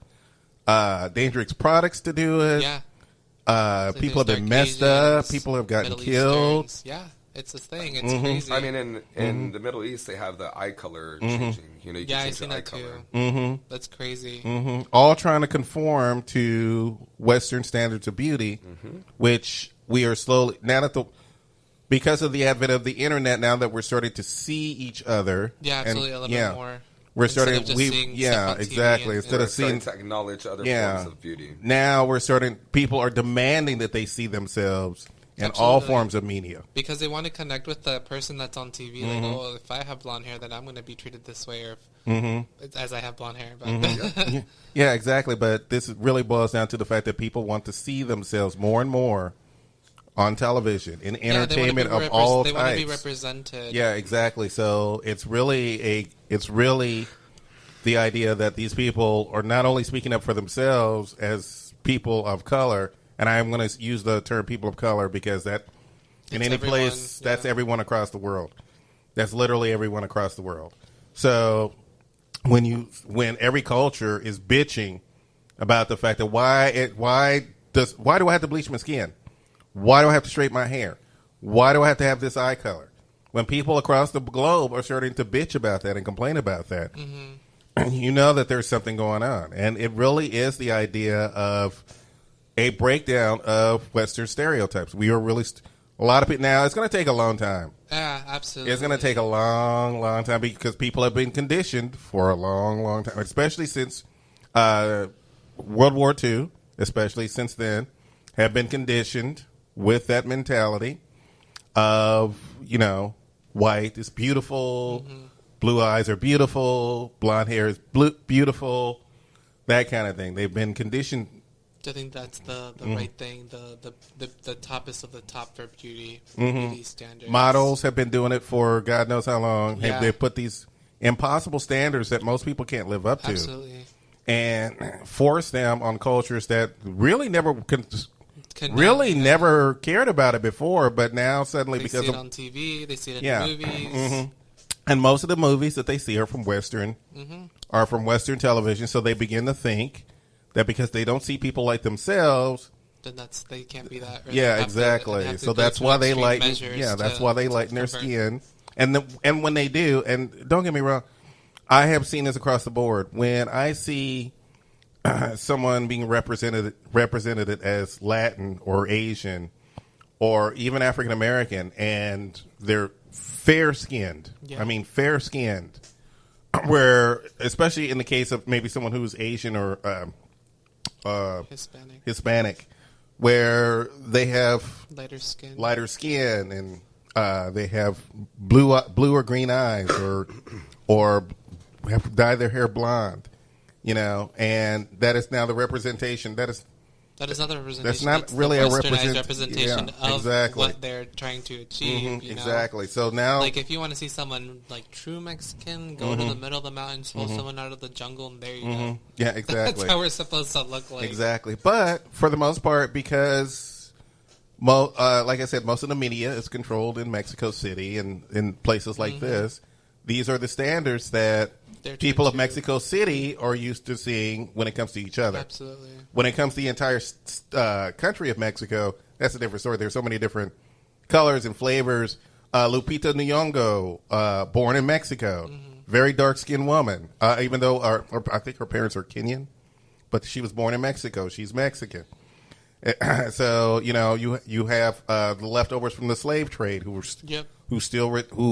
dangerous products to do it. Yeah. People have there's been Dark messed up. Asians, People have gotten Middle killed. Easterns. Yeah, it's a thing. It's crazy. I mean, in the Middle East, they have the eye color changing. You know, you yeah, can I've change seen your eye that color. too. That's crazy. All trying to conform to Western standards of beauty, which we are slowly now that because of the advent of the internet. Now that we're starting to see each other, Yeah, absolutely, a little bit more. We're Instead starting. of just seeing Yeah, stuff on TV exactly. and- Instead We're of seeing starting to acknowledge other Yeah. forms of beauty. now, we're starting. People are demanding that they see themselves in all Absolutely. forms of media. Because they want to connect with the person that's on TV. Like, oh, if I have blonde hair, then I'm going to be treated this way, or if, as I have blonde hair. But Yeah, exactly. But this really boils down to the fact that people want to see themselves more and more on television, in Yeah, they wanna be entertainment of all they want to be types. represented. Yeah, exactly. So it's really the idea that these people are not only speaking up for themselves as people of color, and I'm going to use the term people of color because that in It's any everyone, place, that's yeah. everyone across the world. That's literally everyone across the world. So when every culture is bitching about the fact that why do I have to bleach my skin? Why do I have to straighten my hair? Why do I have to have this eye color? When people across the globe are starting to bitch about that and complain about that, you know that there's something going on. And it really is the idea of a breakdown of Western stereotypes. We are really a lot of people now. It's going to take a long time. Yeah, absolutely. It's going to take a long, long time because people have been conditioned for a long, long time, especially since World War II, especially since then, have been conditioned with that mentality of, white is beautiful, blue eyes are beautiful, blonde hair is beautiful, that kind of thing. They've been conditioned. I think that's the right thing. The toppest of the top for beauty standards. Models have been doing it for God knows how long. Yeah. They've put these impossible standards that most people can't live up to. Absolutely. And force them on cultures that really never Cannot- never cared about it before, but now suddenly They because see it of on TV, they see it in Yeah. movies. and most of the movies that they see are from Western television, so they begin to think that because they don't see people like themselves, Then they can't be that. Or yeah, they have exactly. they have to So go that's to why they extreme lighten. measures Yeah, that's to why they lighten their convert. skin. And when they do, and don't get me wrong, I have seen this across the board. When I see someone being represented as Latin or Asian or even African American, and they're fair skinned. Yeah. I mean, fair skinned. Where, especially in the case of maybe someone who's Asian or Hispanic, where they have lighter skin, and they have blue or green eyes, or have dyed their hair blonde, and that is now the representation. That is not the representation. That's not It's really the a westernized representation yeah, of exactly. what they're trying to achieve. Exactly. So now, like if you want to see someone like true Mexican, go to the middle of the mountains, pull someone out of the jungle, and there you go. yeah, exactly. That's how we're supposed to look like. Exactly. But for the most part, because, like I said, most of the media is controlled in Mexico City and in places like this, these are the standards that people of Mexico City are used to seeing when it comes to each other. Absolutely. When it comes to the entire country of Mexico, that's a different story. There's so many different colors and flavors. Lupita Nyong'o, born in Mexico, very dark-skinned woman, even though I think her parents are Kenyan. But she was born in Mexico. She's Mexican. So you have the leftovers from the slave trade who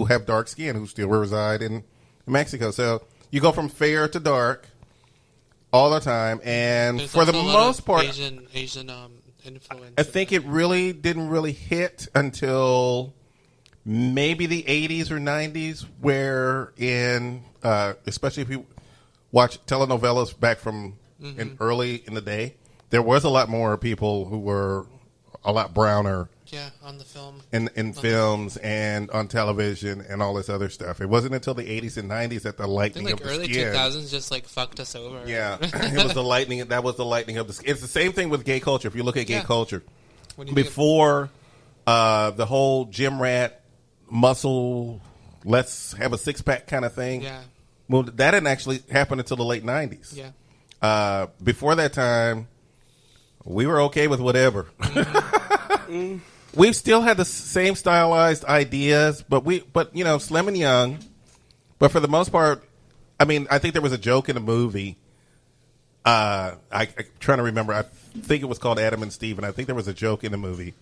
have dark skin, who still reside in Mexico. So you go from fair to dark all the time, and There's for the also a lot most of part, Asian influence. I think it really didn't really hit until maybe the 80s or 90s, where especially if you watch telenovelas back from early in the day, there was a lot more people who were a lot browner. Yeah, on the film. In films and on television and all this other stuff. It wasn't until the 80s and 90s that the lightening of the early skin. 2000s just fucked us over. Yeah, it was the lightening. That was the lightening of the skin. It's the same thing with gay culture. If you look at gay culture, before the whole gym rat muscle, let's have a six-pack kind of thing. Yeah. Well, that didn't actually happen until the late 90s. Yeah. Before that time, we were okay with whatever. We still had the same stylized ideas, but slim and young. But for the most part, I mean, I think there was a joke in the movie. I'm trying to remember. I think it was called Adam and Steve, and I think there was a joke in the movie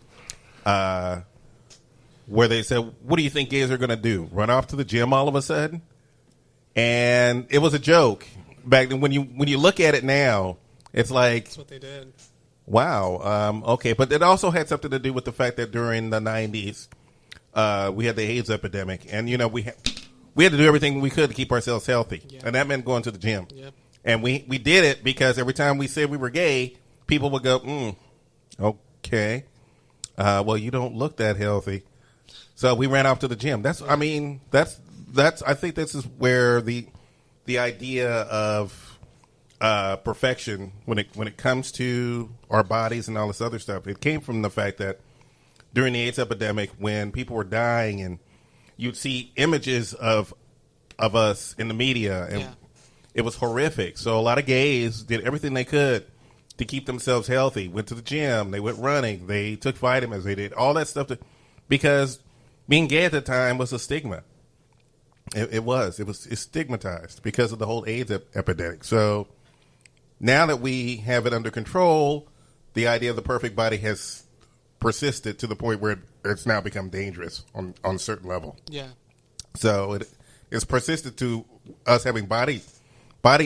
where they said, "What do you think gays are going to do? Run off to the gym all of a sudden?" And it was a joke back then. When you look at it now, it's like that's what they did. Wow. Okay, but it also had something to do with the fact that during the 90s, we had the AIDS epidemic, and we had to do everything we could to keep ourselves healthy, and that meant going to the gym. Yep. And we did it because every time we said we were gay, people would go, okay, well, you don't look that healthy, so we ran off to the gym. That's I think this is where the idea of perfection when it comes to our bodies and all this other stuff, it came from the fact that during the AIDS epidemic, when people were dying and you'd see images of us in the media, and it was horrific. So a lot of gays did everything they could to keep themselves healthy, went to the gym, they went running, they took vitamins, they did all that stuff because being gay at the time was a stigma. It was stigmatized because of the whole AIDS epidemic. So now that we have it under control, the idea of the perfect body has persisted to the point where it's now become dangerous on a certain level. Yeah. So it's persisted to us having body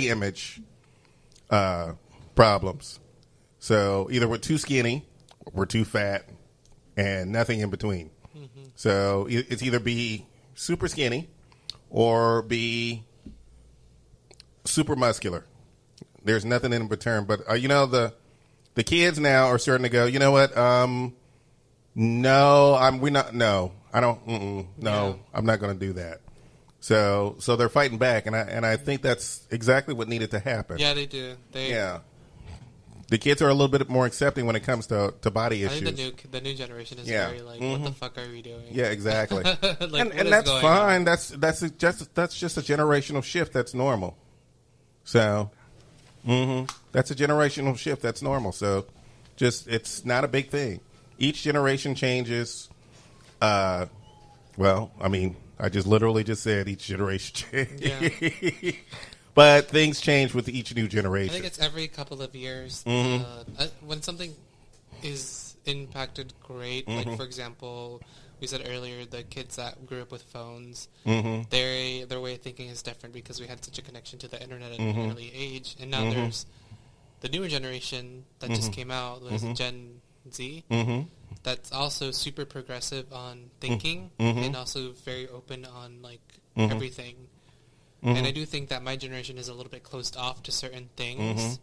image problems. So either we're too skinny, we're too fat, and nothing in between. Mm-hmm. So it's either be super skinny or be super muscular. There's nothing in between. But the kids now are starting to go, you know what? No, I'm not going to do that. So they're fighting back, and I think that's exactly what needed to happen. Yeah, they do. The kids are a little bit more accepting when it comes to body issues. I think the new generation is very like, what the fuck are we doing? Yeah, exactly. Like, and that's fine. On? That's just a generational shift. That's normal. So, that's a generational shift. That's normal. So, it's not a big thing. Each generation changes. Well, I mean, I just literally just said each generation changes. Yeah. But things change with each new generation. I think it's every couple of years. When something is impacted great, like, for example, we said earlier, the kids that grew up with phones, their way of thinking is different because we had such a connection to the internet at an early age. And now there's the newer generation that just came out, was Gen Z, that's also super progressive on thinking and also very open on, like, everything. And I do think that my generation is a little bit closed off to certain things.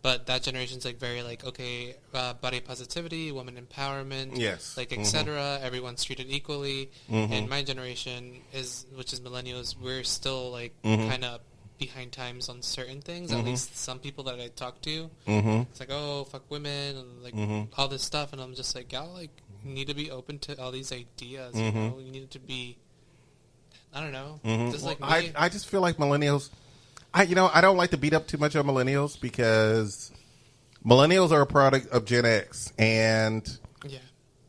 But that generation's like very like, okay, body positivity, woman empowerment, yes, like etc. Everyone's treated equally. And my generation which is millennials, we're still like kind of behind times on certain things. At least some people that I talk to, it's like, oh, fuck women and like all this stuff, and I'm just like, y'all like need to be open to all these ideas. You know, you need to be. I don't know. Just like me. I just feel like millennials. I don't like to beat up too much on millennials because millennials are a product of Gen X, and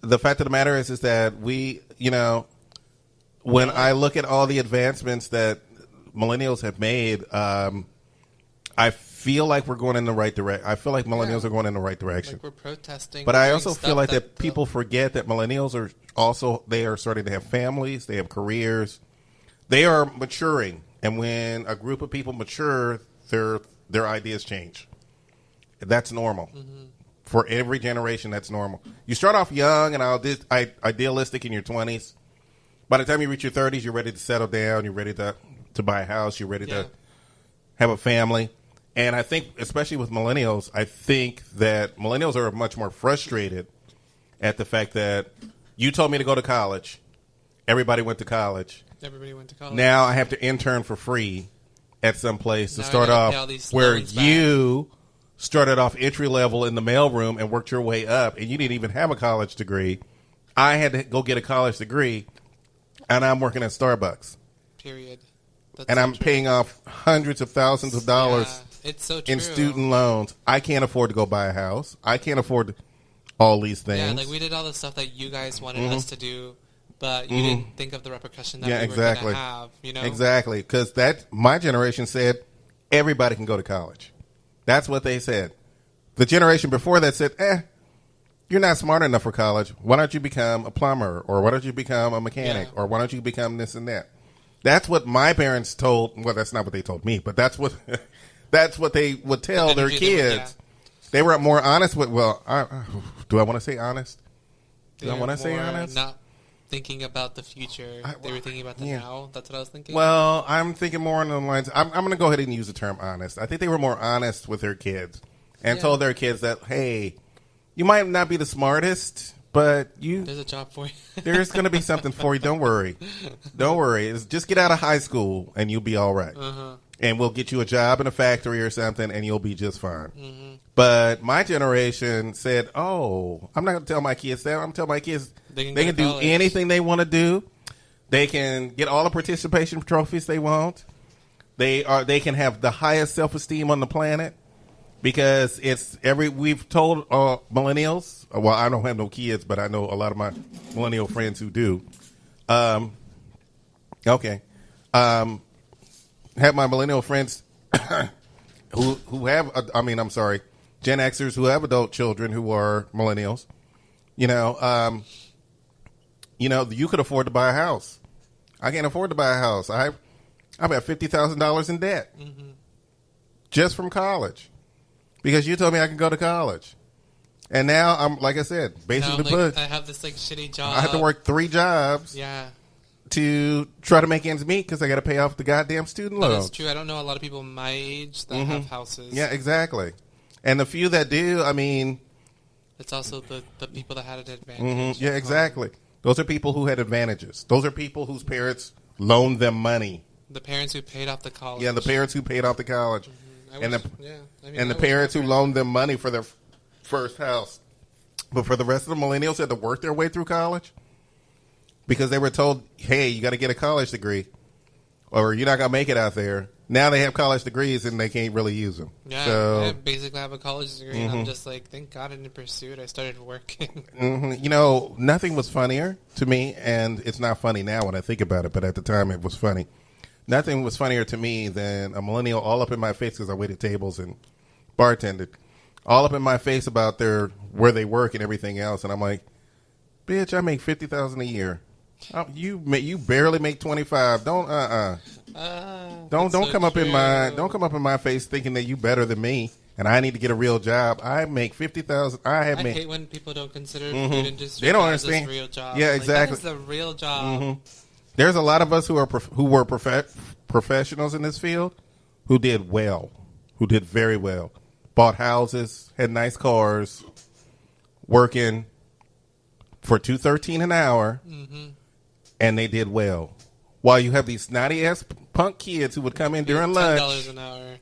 the fact of the matter is that we, when I look at all the advancements that millennials have made, I feel like we're going in the right direction. I feel like millennials are going in the right direction. Like we're protesting, but I also feel like that people forget that millennials are also starting to have families, they have careers. They are maturing, and when a group of people mature, their ideas change. That's normal. For every generation, that's normal. You start off young and idealistic in your 20s. By the time you reach your 30s, you're ready to settle down. You're ready to buy a house. You're ready to have a family. And I think, especially with millennials, I think that millennials are much more frustrated at the fact that you told me to go to college. Everybody went to college. Everybody went to college. Now I have to intern for free at some place to start off where you started off entry level in the mailroom and worked your way up, and you didn't even have a college degree. I had to go get a college degree, and I'm working at Starbucks. Period. That's and so I'm true. paying off hundreds of thousands of dollars it's so true. in student loans. I can't afford to go buy a house. I can't afford all these things. Yeah, like we did all the stuff that you guys wanted us to do, but you didn't think of the repercussion that we were exactly. going to have, you know? Exactly, because my generation said everybody can go to college. That's what they said. The generation before that said, you're not smart enough for college. Why don't you become a plumber? Or why don't you become a mechanic? Or why don't you become this and that? That's what my parents told. Well, that's not what they told me, but that's what they would tell their kids. They were more honest with, do I want to say honest? Do I want to say honest? Not thinking about the future. They were thinking about the now. That's what I was thinking. Well, I'm thinking more on the lines. I'm going to go ahead and use the term honest. I think they were more honest with their kids and told their kids that, hey, you might not be the smartest, but there's a job for you. There's going to be something for you. Don't worry. Don't worry. Just get out of high school and you'll be all right. And we'll get you a job in a factory or something and you'll be just fine. But my generation said, I'm not going to tell my kids that. I'm going to tell my kids they can do anything they want to do. They can get all the participation trophies they want. They can have the highest self-esteem on the planet. Because we've told millennials, well, I don't have no kids, but I know a lot of my millennial friends who do. Have my millennial friends who have, Gen Xers who have adult children who are millennials. You could afford to buy a house. I can't afford to buy a house. I've got $50,000 in debt just from college. Because you told me I can go to college. And now I'm, like I said, basically I have this shitty job. I have to work 3 jobs to try to make ends meet because I got to pay off the goddamn student loans. That's true. I don't know a lot of people my age that have houses. Yeah, exactly. And the few that do, it's also the people that had an advantage. Yeah, exactly. Those are people who had advantages. Those are people whose parents loaned them money. The parents who paid off the college. Yeah, the parents who paid off the college. The parents who loaned them money for their first house. But for the rest of the millennials who had to work their way through college because they were told, hey, you got to get a college degree or you're not going to make it out there. Now they have college degrees and they can't really use them. Yeah, so, I basically have a college degree and I'm just like, thank God I didn't pursue it. I started working. Nothing was funnier to me, and it's not funny now when I think about it, but at the time it was funny. Nothing was funnier to me than a millennial all up in my face because I waited tables and bartended, all up in my face about where they work and everything else, and I'm like, bitch, I make $50,000 a year. You barely make 25. Don't come up in my face thinking that you better than me and I need to get a real job. I make $50,000. I hate when people don't consider food industry. They don't understand. Real job. Yeah, exactly. That is the real job. There's a lot of us who were professionals in this field who did well, who did very well, bought houses, had nice cars, working for $2.13 an hour, and they did well. While you have these snotty ass punk kids who would come in during lunch, $10 an hour,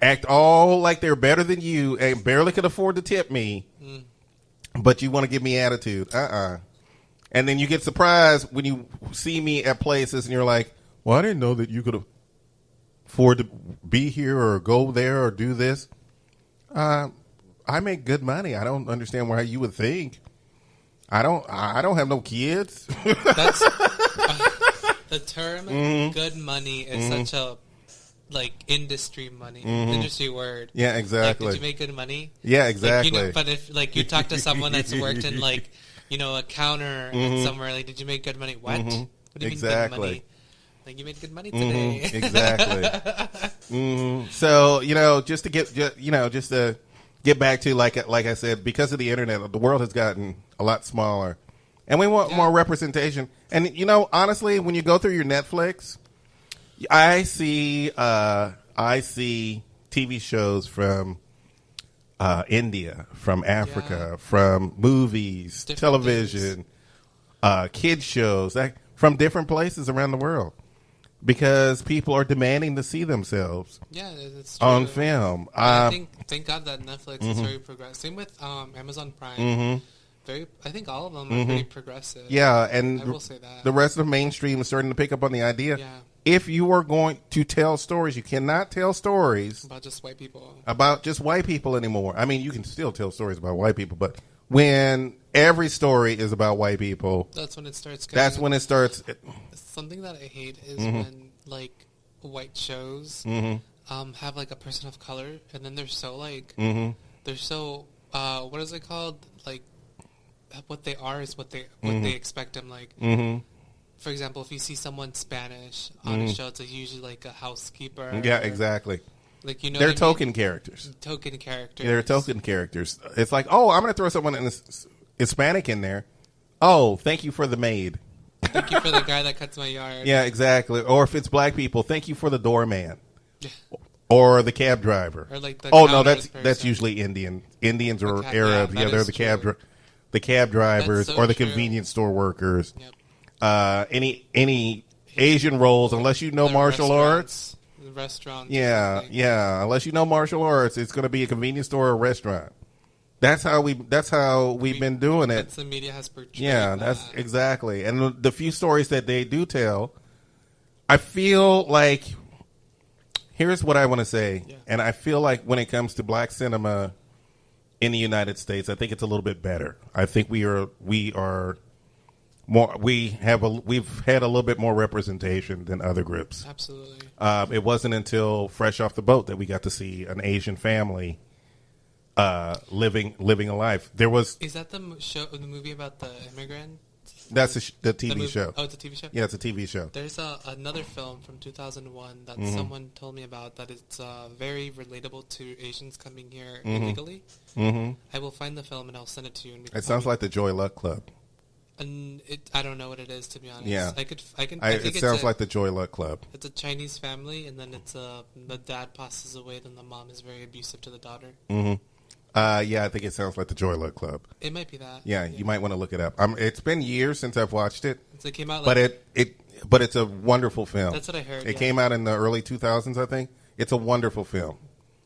act all like they're better than you and barely could afford to tip me, but you want to give me attitude. And then you get surprised when you see me at places and you're like, well, I didn't know that you could afford to be here or go there or do this. I make good money. I don't understand why you would think. I don't have no kids. That's the term good money is such a industry money, industry word. Yeah, exactly. Did you make good money? Yeah, exactly. But if you talk to someone that's worked in a counter somewhere, did you make good money? What? What do you mean good money? You made good money today. Exactly. So just to get back to like I said, because of the internet, the world has gotten a lot smaller, and we want more representation. And honestly, when you go through your Netflix, I see TV shows from India, from Africa, from movies, different television, kids shows, from different places around the world. because people are demanding to see themselves it's true. on film. I thank God that Netflix is very progressive. Same with Amazon Prime. I think all of them are pretty progressive. Yeah, and I will say that. the rest of the mainstream is starting to pick up on the idea. Yeah. If you are going to tell stories, you cannot tell stories About just white people. About just white people anymore. I mean, you can still tell stories about white people, but when every story is about white people, that's when it starts. It starts. Something that I hate is when like white shows have like a person of color, and then they're so like they're so what is it called? Like what they are is what they expect them like. For example, if you see someone Spanish on a show, it's usually like a housekeeper. Yeah, exactly. Like they're token characters. Token characters. They're token characters. It's like, oh, I'm going to throw someone in Hispanic in there. Oh, thank you for the maid. Thank you for the guy that cuts my yard. Yeah, exactly. Or if it's black people, thank you for the doorman. Or the cab driver. Or like the that's usually Indian. Indians or Arabs. Yeah, they're the cab drivers so or the true. convenience store workers. Yep. Any Asian roles, unless you know martial arts. Restaurants. Yeah. Unless you know martial arts, it's going to be a convenience store or a restaurant. That's how we've been doing it. The media has portrayed. Yeah, that's exactly. And the few stories that they do tell, I feel like here's what I want to say, and I feel like when it comes to black cinema in the United States, I think it's a little bit better. I think we've had a little bit more representation than other groups. Absolutely. It wasn't until Fresh Off the Boat that we got to see an Asian family living a life. Is that the movie about the immigrant? That's the TV show. Oh, it's a TV show? Yeah, it's a TV show. There's another film from 2001 that someone told me about that it's very relatable to Asians coming here illegally. I will find the film and I'll send it to you. And it sounds like the Joy Luck Club. And I don't know what it is, to be honest. Yeah, I think it sounds like the Joy Luck Club. It's a Chinese family, and then it's the dad passes away, then the mom is very abusive to the daughter. Yeah, I think it sounds like the Joy Luck Club. It might be that. Yeah, you might want to look it up. It's been years since I've watched it. So it came out, but it's a wonderful film. That's what I heard. It came out in the early 2000s, I think. It's a wonderful film.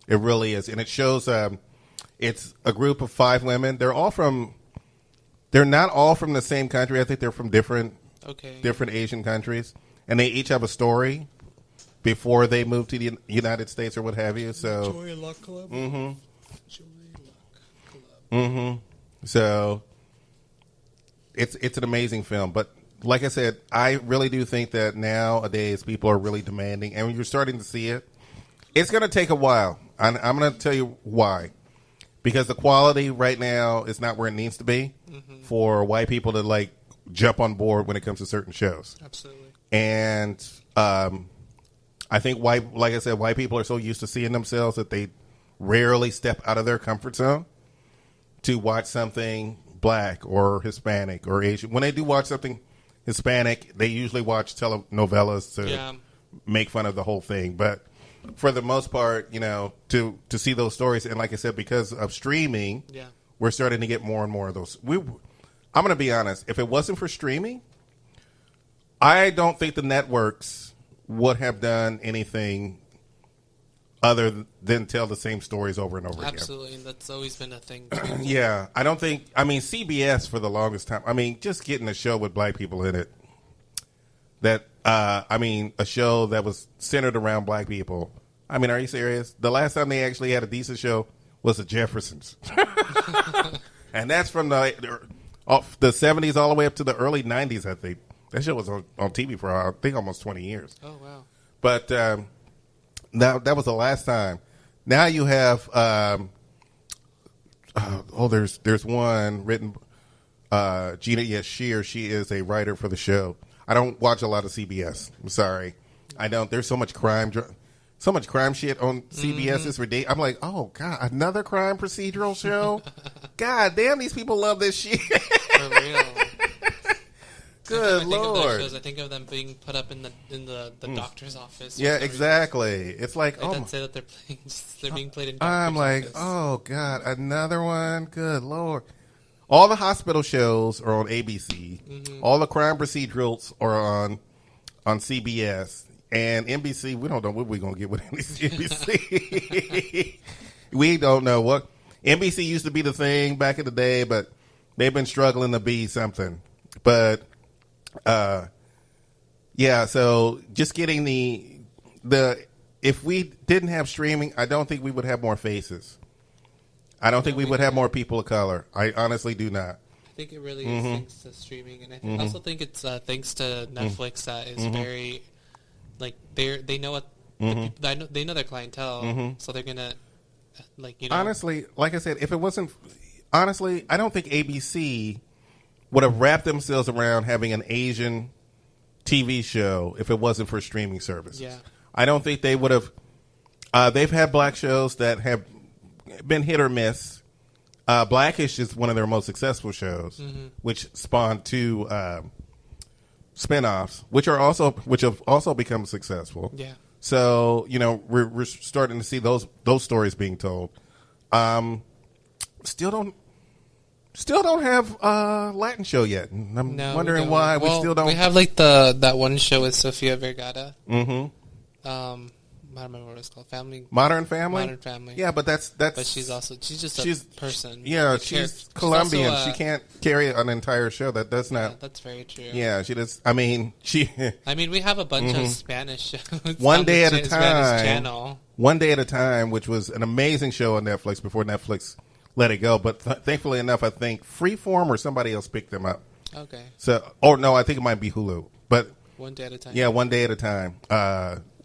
It really is, and it shows. It's a group of 5 women. They're not all from the same country. I think they're from different Asian countries, and they each have a story before they moved to the United States or what have you. So, Joy Luck Club. Joy Luck Club. So, it's an amazing film. But like I said, I really do think that nowadays people are really demanding, and you're starting to see it. It's going to take a while. I'm going to tell you why. Because the quality right now is not where it needs to be for white people to like jump on board when it comes to certain shows. Absolutely. And I think like I said, white people are so used to seeing themselves that they rarely step out of their comfort zone to watch something black or Hispanic or Asian. When they do watch something Hispanic, they usually watch telenovelas to make fun of the whole thing. But for the most part, to see those stories, and like I said, because of streaming, we're starting to get more and more of those. I'm going to be honest. If it wasn't for streaming, I don't think the networks would have done anything other than tell the same stories over and over again. Absolutely, and that's always been a thing. Yeah, I don't think. I mean, CBS for the longest time. I mean, just getting a show with black people in it. A show that was centered around black people. I mean, are you serious? The last time they actually had a decent show was The Jeffersons. And that's from the 70s all the way up to the early 90s, I think. That show was on TV for, I think, almost 20 years. Oh, wow. But that was the last time. Now you have, there's one written, Gina Yashir. She is a writer for the show. I don't watch a lot of CBS. I'm sorry. I don't. There's so much crime shit on CBS. It's ridiculous. I'm like, oh, God, another crime procedural show? God damn, these people love this shit. For real. Good I think Lord. Of those shows, I think of them being put up in the doctor's office. Yeah, exactly. It's like, I don't say that they're being played in doctor's I'm like, office. oh, God, another one? Good Lord. All the hospital shows are on ABC. All the crime procedurals are on CBS. And NBC, we don't know what we're going to get with NBC. We don't know what. NBC used to be the thing back in the day, but they've been struggling to be something. But, yeah, so just getting the if we didn't have streaming, I don't think we would have more faces. I don't think we would have more people of color. I honestly do not. I think it really is thanks to streaming, and I also think it's thanks to Netflix that is very, like, they know what they know their clientele, so they're gonna, like, you know. Honestly, like I said, if it wasn't, honestly, I don't think ABC would have wrapped themselves around having an Asian TV show if it wasn't for streaming services. Yeah. I don't think they would have. They've had black shows that have been hit or miss. Blackish is one of their most successful shows, which spawned 2 spinoffs, which have also become successful. Yeah. So we're starting to see those stories being told. Still don't have a Latin show yet. And I'm wondering why we still don't. We have like that one show with Sofia Vergara. I don't remember what it's called. Modern Family. Yeah, but that's. But she's just a person. Yeah, she's Colombian. She can't carry an entire show. That's not. Yeah, that's very true. Yeah, she does. I mean, she. I mean, we have a bunch of Spanish shows. One Day at a Time. Spanish channel. One Day at a Time, which was an amazing show on Netflix before Netflix let it go. But thankfully enough, I think Freeform or somebody else picked them up. Okay. So, or no, I think it might be Hulu. But One Day at a Time. Yeah, One Day at a Time.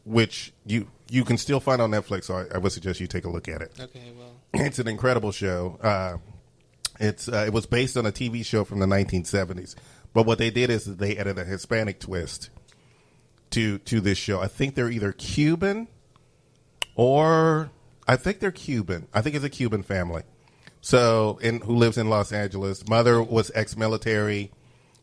Which you can still find on Netflix, so I would suggest you take a look at it. Okay, well. It's an incredible show. It was based on a TV show from the 1970s. But what they did is they added a Hispanic twist to this show. I think they're either Cuban or I think they're Cuban. I think it's a Cuban family. So, who lives in Los Angeles. Mother was ex-military.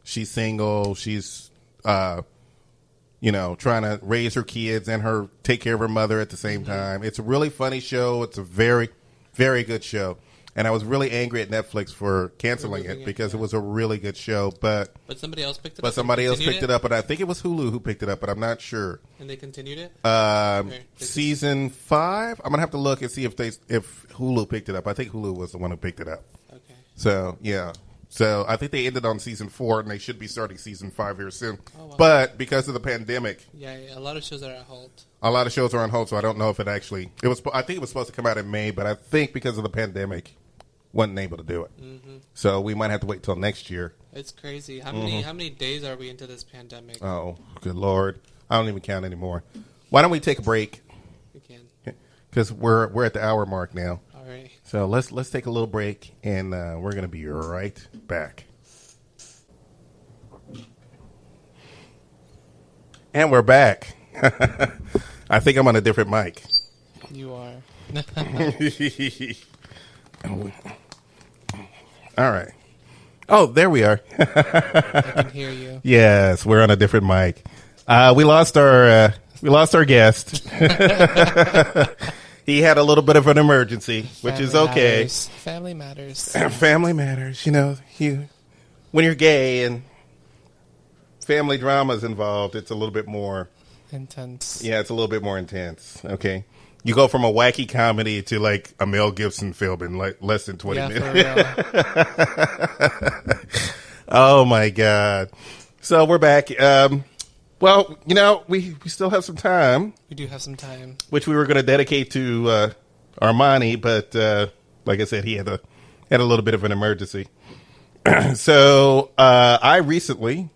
She's single. She's trying to raise her kids and take care of her mother at the same time. It's a really funny show. It's a very, very good show. And I was really angry at Netflix for canceling it because it was a really good show. But somebody else picked it up? But somebody else picked it up, and I think it was Hulu who picked it up, but I'm not sure. And they continued it? Season 5? I'm going to have to look and see if Hulu picked it up. I think Hulu was the one who picked it up. Okay. So, yeah. So I think they ended on season 4, and they should be starting season 5 here soon. Oh, wow. But because of the pandemic, yeah, a lot of shows are on hold. A lot of shows are on hold, so I don't know if it actually. I think it was supposed to come out in May, but I think because of the pandemic, wasn't able to do it. So we might have to wait till next year. It's crazy. How many days are we into this pandemic? Oh, good Lord! I don't even count anymore. Why don't we take a break? We can, because we're at the hour mark now. All right. So let's take a little break, and we're going to be right back. And we're back. I think I'm on a different mic. You are. All right. Oh, there we are. I can hear you. Yes, we're on a different mic. We lost our guest. He had a little bit of an emergency, which is okay. Family matters. Family matters. When you're gay and family drama is involved, it's a little bit more intense. Yeah, it's a little bit more intense. Okay. You go from a wacky comedy to like a Mel Gibson film in like less than 20 minutes. For real. Oh my God. So we're back. Well, we still have some time. We do have some time. Which we were going to dedicate to Armani, but like I said, he had a little bit of an emergency. So I recently,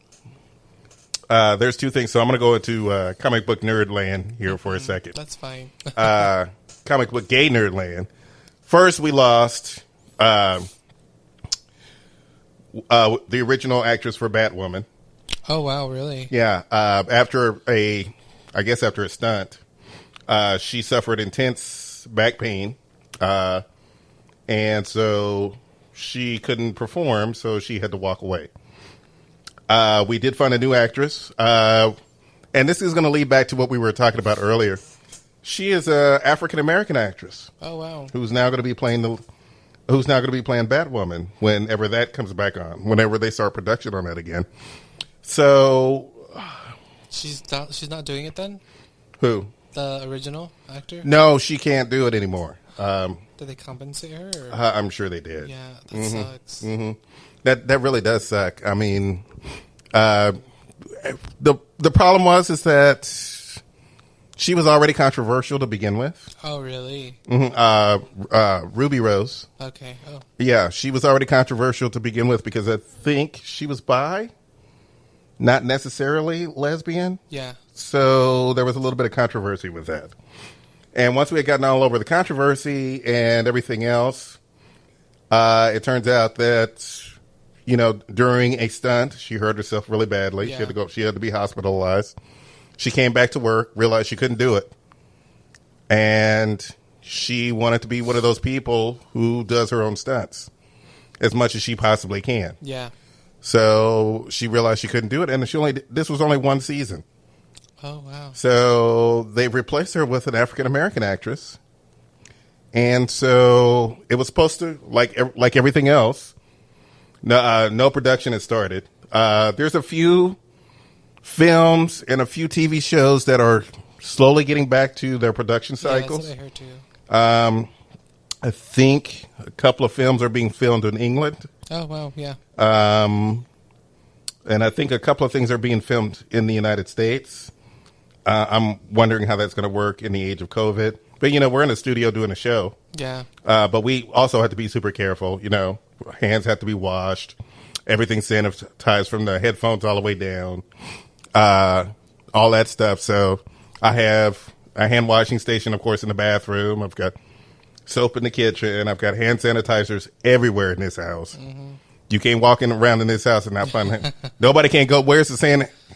there's two things. So I'm going to go into comic book nerd land here for a second. That's fine. Comic book gay nerd land. First, we lost the original actress for Batwoman. Oh, wow, really? Yeah. After a stunt, she suffered intense back pain. And so she couldn't perform, so she had to walk away. We did find a new actress. And this is going to lead back to what we were talking about earlier. She is an African-American actress. Oh, wow. Who's now going to be playing Batwoman whenever that comes back on, whenever they start production on that again. So She's not doing it then? Who? The original actor? No, she can't do it anymore. Did they compensate her? Or? I'm sure they did. Yeah, that sucks. Mm-hmm. That really does suck. I mean, the problem is that she was already controversial to begin with. Oh, really? Mm-hmm. Ruby Rose. Okay. Oh. Yeah, she was already controversial to begin with because I think she was bi, not necessarily lesbian. Yeah. So there was a little bit of controversy with that. And once we had gotten all over the controversy and everything else, it turns out that, during a stunt, she hurt herself really badly. Yeah. She had to be hospitalized. She came back to work, realized she couldn't do it. And she wanted to be one of those people who does her own stunts as much as she possibly can. Yeah. So she realized she couldn't do it. And this was only one season. Oh, wow. So they replaced her with an African-American actress. And so it was supposed to, like everything else, no production had started. There's a few films and a few TV shows that are slowly getting back to their production cycles. Yeah, that's what I heard too. I think a couple of films are being filmed in England. Oh, wow, yeah. And I think a couple of things are being filmed in the United States. I'm wondering how that's going to work in the age of COVID. But, we're in a studio doing a show. Yeah. But we also have to be super careful. Hands have to be washed. Everything's sanitized from the headphones all the way down. All that stuff. So I have a hand washing station, of course, in the bathroom. I've got soap in the kitchen. I've got hand sanitizers everywhere in this house. Mm-hmm. You can't walk around in this house and not find it. Nobody can go, where's the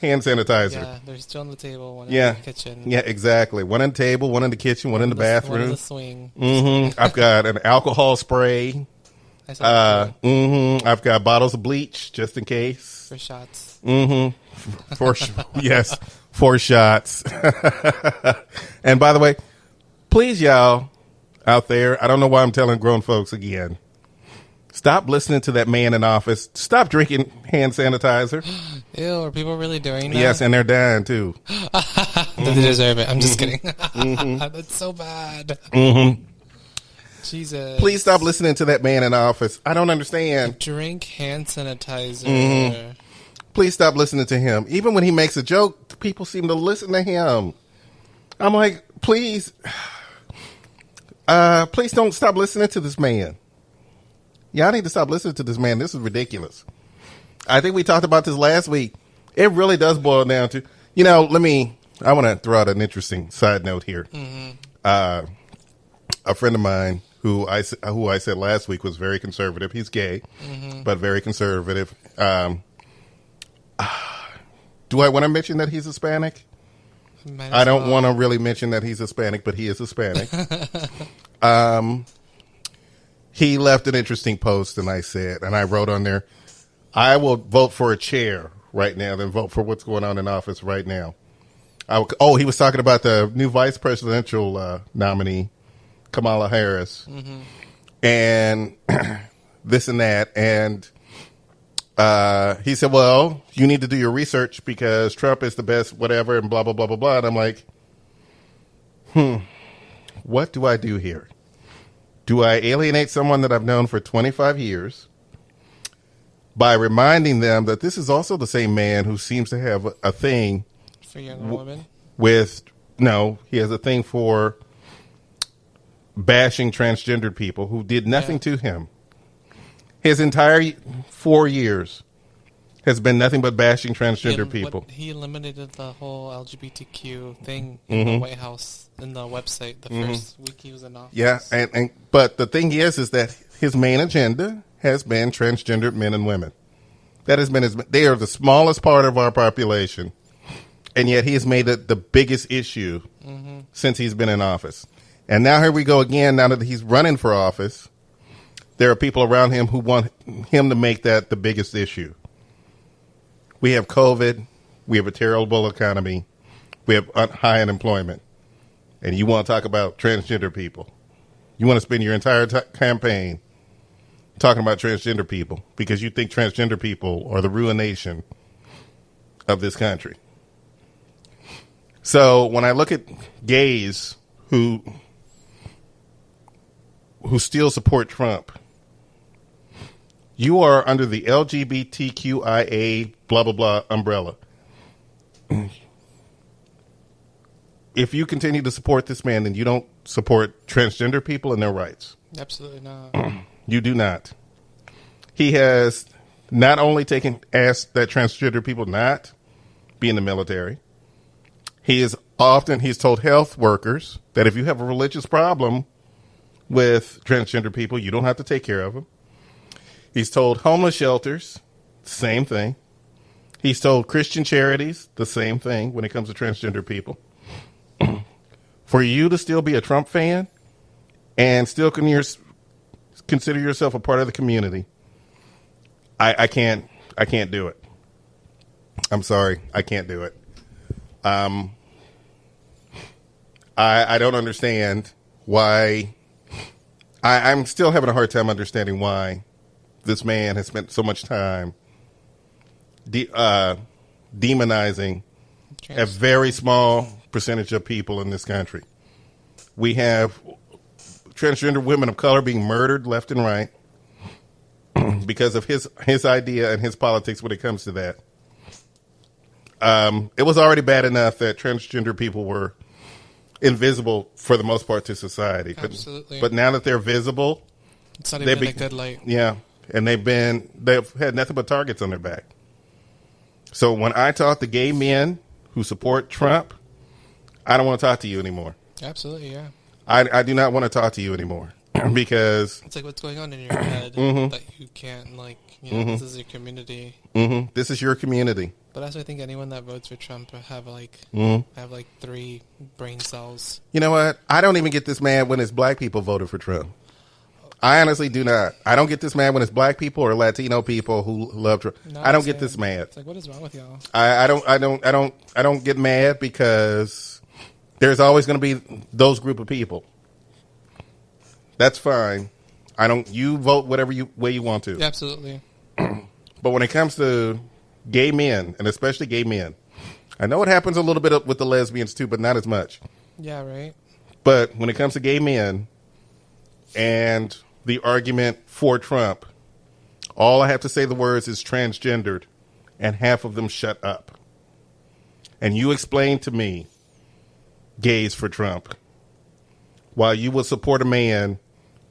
hand sanitizer? Yeah, there's two on the table, one in the kitchen. Yeah, exactly. One on the table, one in the kitchen, one in the bathroom. One in the swing. Mm-hmm. I've got an alcohol spray. I've got bottles of bleach just in case. For shots. Mm-hmm. Yes, 4 shots. And by the way, please, y'all out there, I don't know why I'm telling grown folks again. Stop listening to that man in office. Stop drinking hand sanitizer. Ew, are people really doing that? Yes, and they're dying too. They deserve it. I'm just kidding. That's so bad. Mm-hmm. Jesus. Please stop listening to that man in office. I don't understand. Drink hand sanitizer. Mm-hmm. Please stop listening to him. Even when he makes a joke, people seem to listen to him. I'm like, please don't stop listening to this man. Y'all need to stop listening to this man. This is ridiculous. I think we talked about this last week. It really does boil down to, I want to throw out an interesting side note here. Mm-hmm. A friend of mine who I said last week was very conservative. He's gay, but very conservative. Do I want to mention that he's Hispanic? I don't want to really mention that he's Hispanic, but he is Hispanic. He left an interesting post, and I wrote on there, I will vote for a chair right now than vote for what's going on in office right now. He was talking about the new vice presidential nominee, Kamala Harris, and this and that. And he said, well, you need to do your research because Trump is the best whatever and blah, blah, blah, blah, blah. And I'm like, what do I do here? Do I alienate someone that I've known for 25 years by reminding them that this is also the same man who seems to have a thing for young women? He has a thing for bashing transgendered people who did nothing to him. His entire 4 years has been nothing but bashing transgender people. He eliminated the whole LGBTQ thing in the White House, in the website, the first week he was in office. Yeah, but the thing is that his main agenda has been transgendered men and women. That has been they are the smallest part of our population, and yet he has made it the biggest issue since he's been in office. And now here we go again, now that he's running for office, there are people around him who want him to make that the biggest issue. We have COVID. We have a terrible economy. We have high unemployment. And you want to talk about transgender people. You want to spend your entire campaign talking about transgender people because you think transgender people are the ruination of this country. So when I look at gays who still support Trump, you are under the LGBTQIA blah, blah, blah umbrella. If you continue to support this man, then you don't support transgender people and their rights. Absolutely not. You do not. He has not only asked that transgender people not be in the military, he's told health workers that if you have a religious problem with transgender people, you don't have to take care of them. He's told homeless shelters, same thing. He's told Christian charities, the same thing when it comes to transgender people. For you to still be a Trump fan and still consider yourself a part of the community, I can't do it. I'm sorry, I can't do it. I don't understand why. I'm still having a hard time understanding why this man has spent so much time demonizing a very small percentage of people in this country. We have transgender women of color being murdered left and right because of his idea and his politics when it comes to that. It was already bad enough that transgender people were invisible for the most part to society. Absolutely. But now that they're visible, it's not even a good light. Yeah, and they've had nothing but targets on their back. So when I talk to gay men who support Trump, I don't want to talk to you anymore. Absolutely, yeah. I do not want to talk to you anymore because it's like what's going on in your head that you can't, like, you know, this is your community. This is your community. But also, I think anyone that votes for Trump have like 3 brain cells. You know what? I don't even get this mad when it's black people voted for Trump. I honestly do not. I don't get this mad when it's black people or Latino people who love Trump. No, I don't get this mad. It's like, what is wrong with y'all? I don't get mad because there's always going to be those group of people. That's fine. You vote whatever way you want to. Absolutely. But when it comes to gay men, and especially gay men, I know it happens a little bit with the lesbians too, but not as much. Yeah, right. But when it comes to gay men and the argument for Trump, all I have to say the words is transgendered, and half of them shut up. And you explain to me, gays for Trump, while you would support a man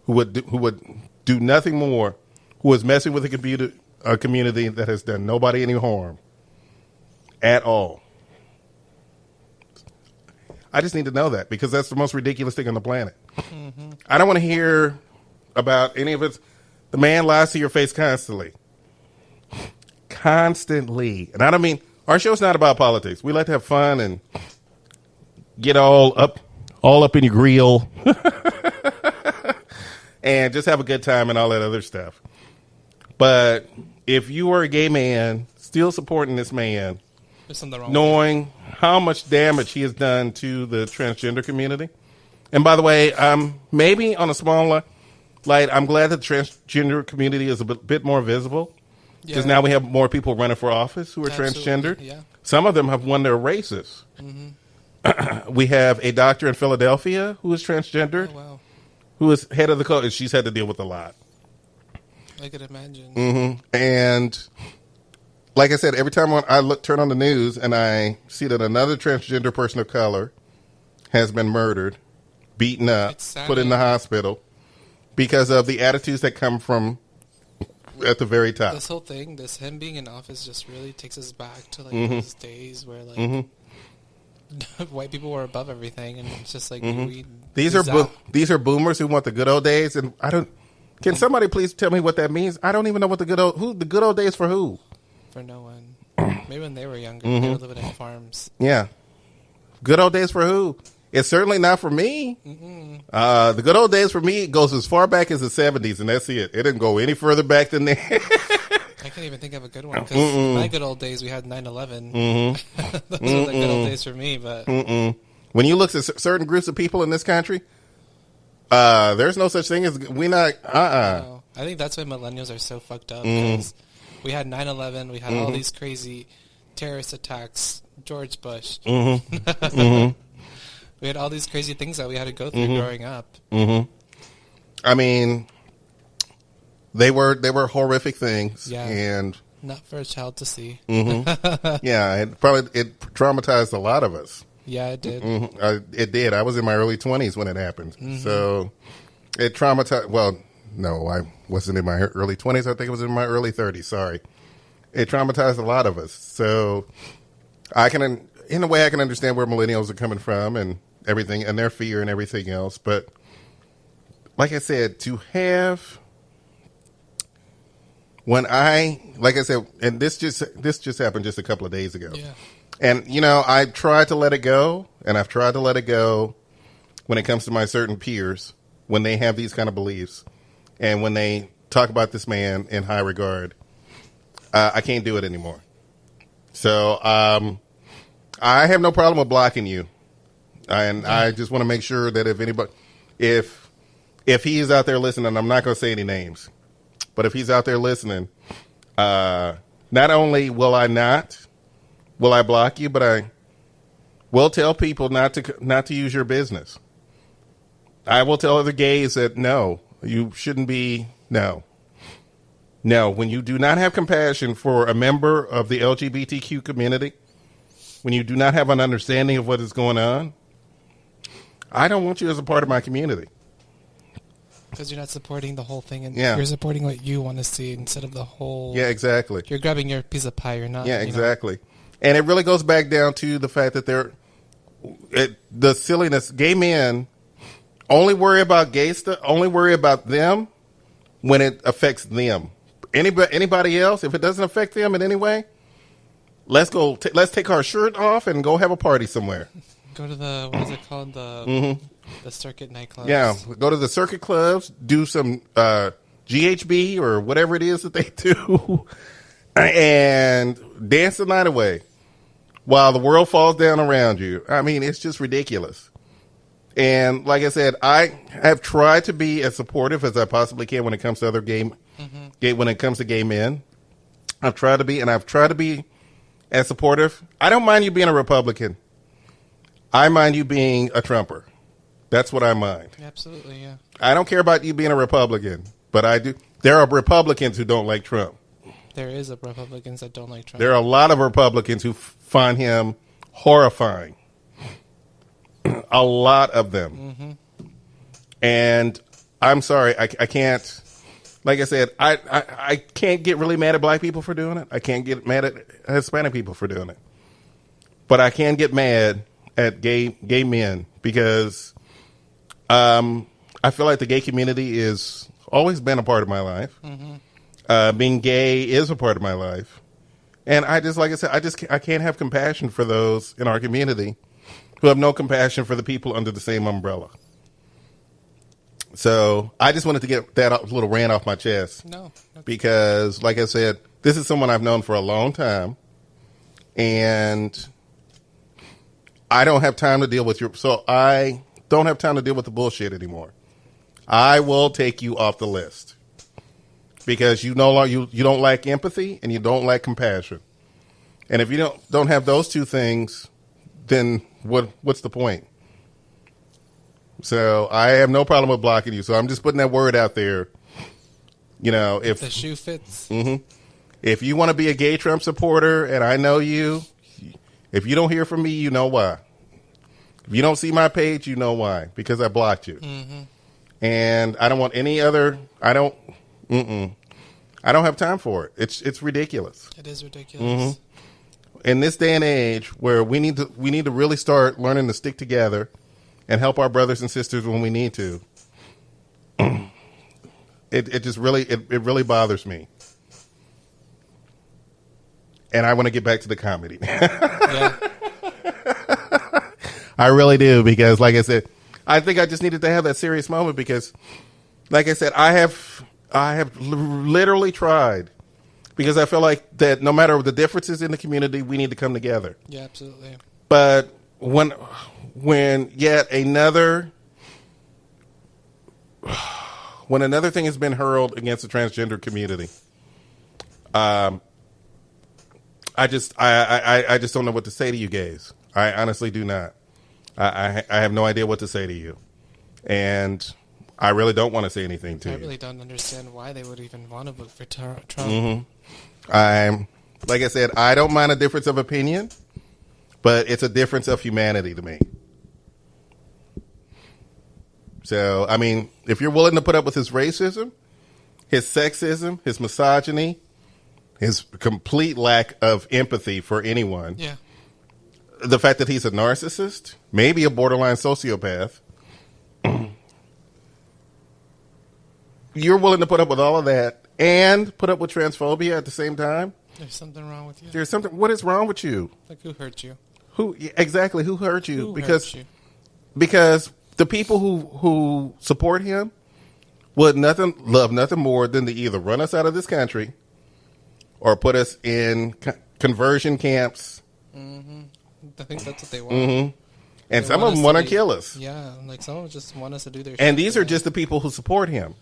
who would do nothing more, who is messing with a community that has done nobody any harm at all. I just need to know that because that's the most ridiculous thing on the planet. I don't want to hear about any of it. The man lies to your face constantly. Constantly. And I don't mean, our show's not about politics. We like to have fun and get all up in your grill and just have a good time and all that other stuff. But if you are a gay man still supporting this man, knowing how much damage he has done to the transgender community, and by the way, maybe on a small light, I'm glad that the transgender community is a bit more visible because now we have more people running for office who are transgendered. Yeah. Some of them have won their races. We have a doctor in Philadelphia who is transgendered, who is head of the code, and she's had to deal with a lot. I could imagine. And like I said, every time turn on the news and I see that another transgender person of color has been murdered, beaten up, put in the hospital because of the attitudes that come from at the very top. This whole thing, him being in office just really takes us back to like those days where like white people were above everything, and it's just like these are boomers who want the good old days, and I don't. Can somebody please tell me what that means? I don't even know what the good old days for who? For no one. Maybe when they were younger, they were living in farms. Yeah, good old days for who? It's certainly not for me. The good old days for me goes as far back as the 70s, and that's it. It didn't go any further back than that. I can't even think of a good one because my good old days we had 9/11. Those were the good old days for me. But when you look at certain groups of people in this country, there's no such thing as we not. No. I think that's why millennials are so fucked up because we had 9/11, we had all these crazy terrorist attacks, George Bush. Mm-hmm. Mm-hmm. We had all these crazy things that we had to go through growing up. Mm-hmm. I mean, they were horrific things, and not for a child to see. Mm-hmm. Yeah, it traumatized a lot of us. Yeah, it did. Mm-hmm. It did. I was in my early 20s when it happened, so it traumatized. Well, no, I wasn't in my early 20s. I think it was in my early 30s. Sorry, it traumatized a lot of us. So I can, in a way, I can understand where millennials are coming from and everything, and their fear and everything else. But like I said, to have. Like I said, and this just happened just a couple of days ago. Yeah. And, I tried to let it go, and I've tried to let it go when it comes to my certain peers, when they have these kind of beliefs, and when they talk about this man in high regard. I can't do it anymore. So I have no problem with blocking you. And I just want to make sure that if he is out there listening, I'm not going to say any names. But if he's out there listening, not only will I block you, but I will tell people not to use your business. I will tell other gays that no, you shouldn't be. No, when you do not have compassion for a member of the LGBTQ community, when you do not have an understanding of what is going on, I don't want you as a part of my community. Because you're not supporting the whole thing, and you're supporting what you want to see instead of the whole. Yeah, exactly. You're grabbing your piece of pie. You're not. Yeah, exactly. And it really goes back down to the fact that the silliness. Gay men only worry about gay stuff. Only worry about them when it affects them. Anybody else, if it doesn't affect them in any way, let's go. Let's take our shirt off and go have a party somewhere. Go to the what is it called the circuit nightclubs. Yeah, go to the circuit clubs, do some GHB or whatever it is that they do, and dance the night away while the world falls down around you. I mean, it's just ridiculous. And like I said, I have tried to be as supportive as I possibly can when it comes to other when it comes to gay men. I've tried to be as supportive. I don't mind you being a Republican. I mind you being a Trumper. That's what I mind. Absolutely, yeah. I don't care about you being a Republican, but I do. There are Republicans who don't like Trump. There is Republicans that don't like Trump. There are a lot of Republicans who find him horrifying. A lot of them. And I'm sorry, I can't. Like I said, I can't get really mad at black people for doing it. I can't get mad at Hispanic people for doing it. But I can get mad at gay men because I feel like the gay community is always been a part of my life. Being gay is a part of my life. And I just, like I said, I can't have compassion for those in our community who have no compassion for the people under the same umbrella. So I just wanted to get that little rant off my chest. No. Because, like I said, this is someone I've known for a long time. And I don't have time to deal with I don't have time to deal with the bullshit anymore. I will take you off the list. Because you don't lack empathy and you don't lack compassion. And if you don't have those two things, then what's the point? So I have no problem with blocking you. So I'm just putting that word out there. If the shoe fits. If you want to be a gay Trump supporter and I know you, if you don't hear from me, you know why. If you don't see my page, you know why. Because I blocked you. And I don't want any other. I don't have time for it. It's ridiculous. It is ridiculous. In this day and age where we need to really start learning to stick together and help our brothers and sisters when we need to. It just really bothers me. And I want to get back to the comedy. Yeah. I really do, because like I said, I think I just needed to have that serious moment because, like I said, I have literally tried, because I feel like that no matter the differences in the community, we need to come together. Yeah, absolutely. But when yet another thing has been hurled against the transgender community, I just don't know what to say to you guys. I honestly do not. I have no idea what to say to you, and I really don't want to say anything to you. I really don't understand why they would even want to vote for Trump. Like I said, I don't mind a difference of opinion, but it's a difference of humanity to me. So, I mean, if you're willing to put up with his racism, his sexism, his misogyny, his complete lack of empathy for anyone, Yeah. the fact that he's a narcissist, maybe a borderline sociopath, you're willing to put up with all of that and put up with transphobia at the same time? There's something wrong with you. There's something. What is wrong with you? Like, who hurt you? Who exactly? Who hurt you? Who hurt you? Because the people who support him would love nothing more than to either run us out of this country or put us in conversion camps. Mm-hmm. I think that's what they want. Mm-hmm. And They some of them want to be- kill us. Yeah, like some of them just want us to do their shit. And these are just the people who support him.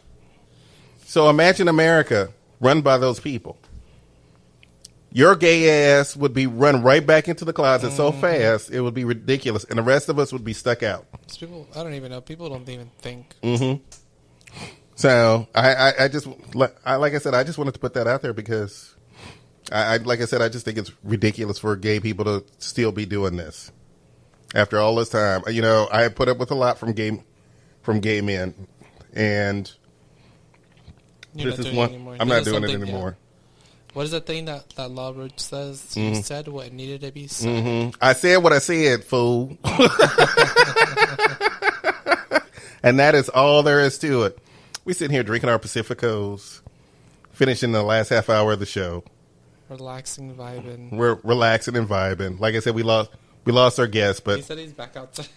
So imagine America run by those people. Your gay ass would be run right back into the closet so fast, it would be ridiculous. And the rest of us would be stuck out. These people, I don't even know. People don't even think. So I just, like I said, I just wanted to put that out there because, like I said, I just think it's ridiculous for gay people to still be doing this after all this time. You know, I have put up with a lot from gay men, and You're this not is doing one. it anymore. I'm This not is doing it something- anymore. yeah. What is that thing that Law Roach says? You said what needed to be said. I said what I said, fool. And that is all there is to it. We sitting here drinking our Pacificos, finishing the last half hour of the show. Relaxing, vibing. We're relaxing and vibing. Like I said, we lost our guest, He but said he's back outside.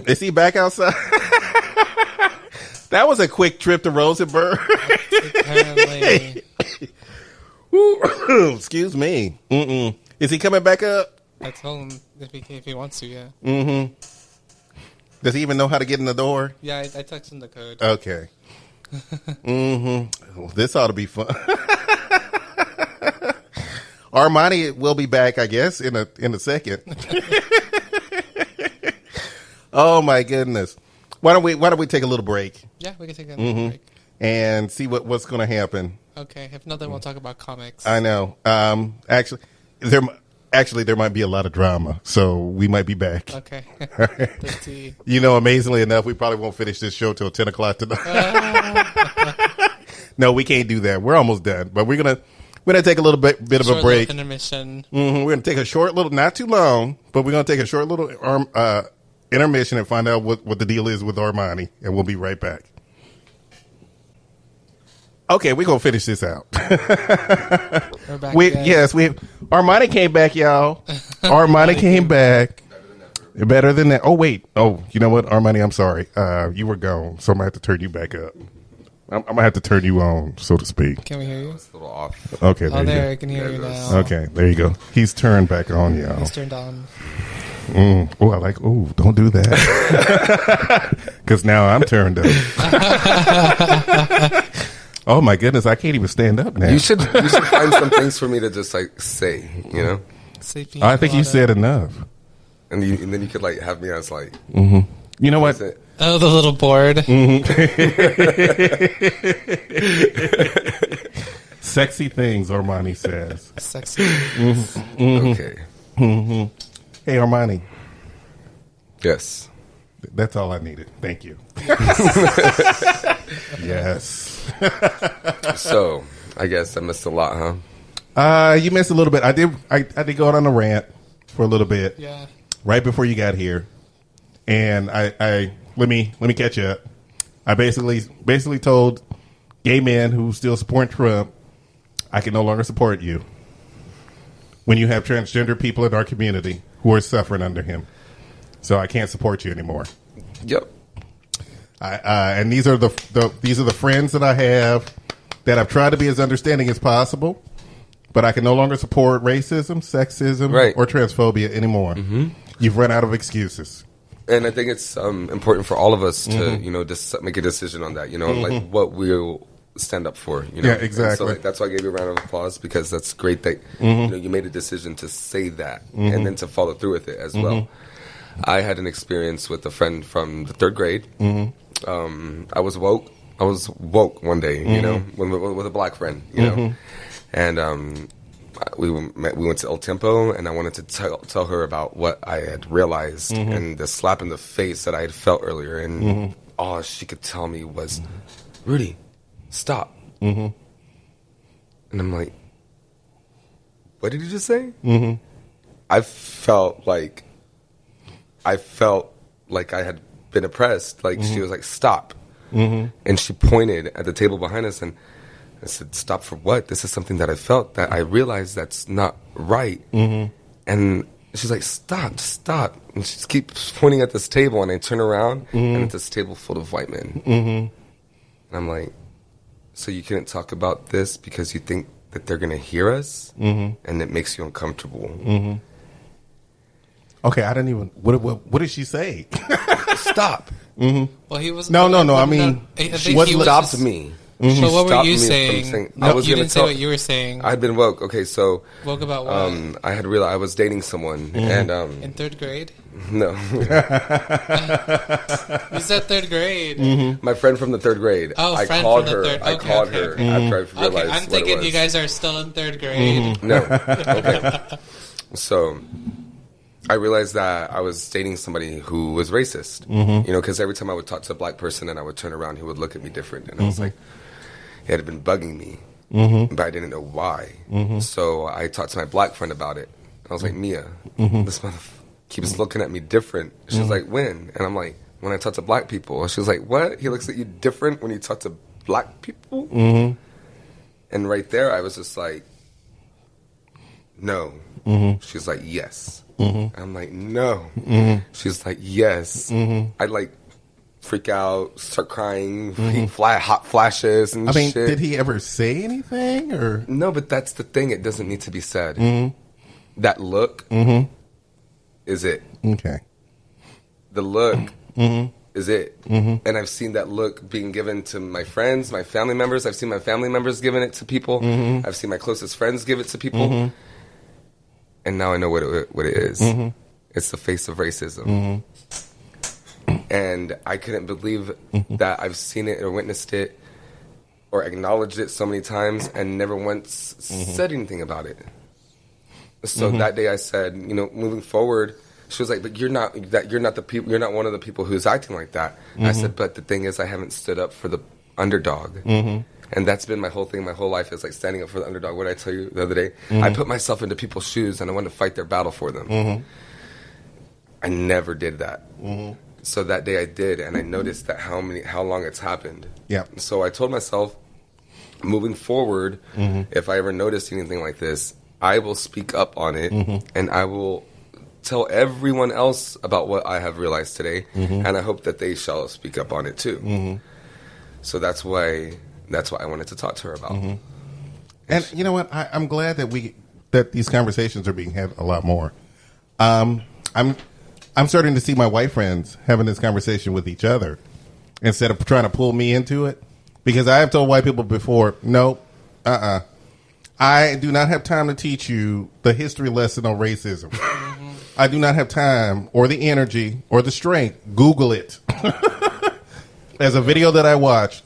is he back outside? That was a quick trip to Rosenberg. Apparently, Excuse me. Is he coming back up? I told him if he wants to, yeah. Does he even know how to get in the door? Yeah, I texted him the code. Okay. This ought to be fun. Armani will be back, I guess, in a second. Oh my goodness! Why don't we take a little break Yeah, we can take a break. and see what's going to happen? Okay, if not, then we'll talk about comics. I know. Actually, there might be a lot of drama, so we might be back. Okay. Let's see. You know, amazingly enough, we probably won't finish this show till 10 o'clock tonight. No, we can't do that. We're almost done, but we're gonna take a little bit of Short a break. little intermission. We're gonna take a short little, not too long, but we're gonna take a short little intermission and find out what the deal is with Armani, and we'll be right back. Okay, we're gonna finish this out. We're back again. Armani came back, y'all. Armani came back. Better than that. Oh wait. Oh, you know what, Armani? I'm sorry. You were gone, so I'm gonna have to turn you back up. I'm gonna have to turn you on, so to speak. Can we hear you? It's a little off. Okay. Oh, there, I you can hear you There it now. goes. go. Okay, there you go. He's turned back on, y'all. It's turned on. Oh, I like. Oh, don't do that. Because now I'm turned up. Oh my goodness, I can't even stand up now. You should find some things for me to just like say, you know, I think you said enough. and then you could like have me as like, You know what? that's it. Oh, the little board. Sexy things, Armani says. Sexy. Okay. Hey, Armani. Yes. That's all I needed. Thank you. Yes. So I guess I missed a lot, huh? You missed a little bit. I did go out on a rant for a little bit Yeah. right before you got here, and I let me catch you up. I basically told gay men who still support Trump, I can no longer support you when you have transgender people in our community who are suffering under him. So I can't support you anymore. Yep. And these are the friends that I have that I've tried to be as understanding as possible, but I can no longer support racism, sexism, Right. or transphobia anymore. You've run out of excuses. And I think it's important for all of us to, you know, just make a decision on that. You know, like what stand up for. You know? Yeah, exactly. So that's why I gave you a round of applause, because that's great that you made a decision to say that and then to follow through with it as well. I had an experience with a friend from the 3rd grade. I was woke one day, you know, with a black friend, you know, and we went to El Tiempo, and I wanted to tell her about what I had realized and the slap in the face that I had felt earlier, and all she could tell me was, "Rudy, stop." And I'm like, "What did you just say?" I felt like I had been oppressed. Like she was like, "Stop." And she pointed at the table behind us, and I said, "Stop for what? This is something that I felt that I realized that's not right." And she's like, "Stop, stop." And she just keeps pointing at this table, and I turn around, and it's this table full of white men. And I'm like, "So you couldn't talk about this because you think that they're going to hear us, and it makes you uncomfortable?" Okay, I didn't even. What did she say? Stop. Well, he was No. I mean, She stopped me. So what were stopped you me from saying? I was You gonna didn't say what you were saying. I had been woke. Okay, so Woke about what? I had realized I was dating someone, and In 3rd grade? no, You said 3rd grade. my friend from the 3rd grade. Oh, I friend called from the her. third- I okay, called okay, her okay. after I Okay, realized I'm what thinking it was. you guys are still in 3rd grade. No. Okay. So I realized that I was dating somebody who was racist. You know, because every time I would talk to a black person and I would turn around, he would look at me different. And I was like, it had been bugging me, but I didn't know why. So I talked to my black friend about it. I was like, "Mia, this motherfucker keeps looking at me different." She was like, "When?" And I'm like, "When I talk to black people." She was like, "What? He looks at you different when you talk to black people?" And right there, I was just like, "No." She's like, "Yes." I'm like, "No." She's like, "Yes." I'd like freak out, start crying, hot flashes and I mean, shit. did he ever say anything or? No, but that's the thing. It doesn't need to be said. That look is it. Okay. The look is it. And I've seen that look being given to my friends, my family members. I've seen my family members giving it to people. I've seen my closest friends give it to people. And now I know what it is. It's the face of racism. And I couldn't believe that I've seen it or witnessed it or acknowledged it so many times and never once said anything about it. So that day I said, you know, moving forward, she was like, "But you're not one of the people who's acting like that." I said, "But the thing is, I haven't stood up for the underdog." And that's been my whole thing. My whole life is like standing up for the underdog. What did I tell you the other day? I put myself into people's shoes and I wanted to fight their battle for them. I never did that. So that day I did, and I noticed that how long it's happened. Yeah. So I told myself, moving forward, if I ever notice anything like this, I will speak up on it, and I will tell everyone else about what I have realized today, and I hope that they shall speak up on it too. So that's why I wanted to talk to her about. And you know what? I'm glad that these conversations are being had a lot more. I'm starting to see my white friends having this conversation with each other instead of trying to pull me into it. Because I have told white people before, no, I do not have time to teach you the history lesson on racism. I do not have time or the energy or the strength. Google it. As a video that I watched,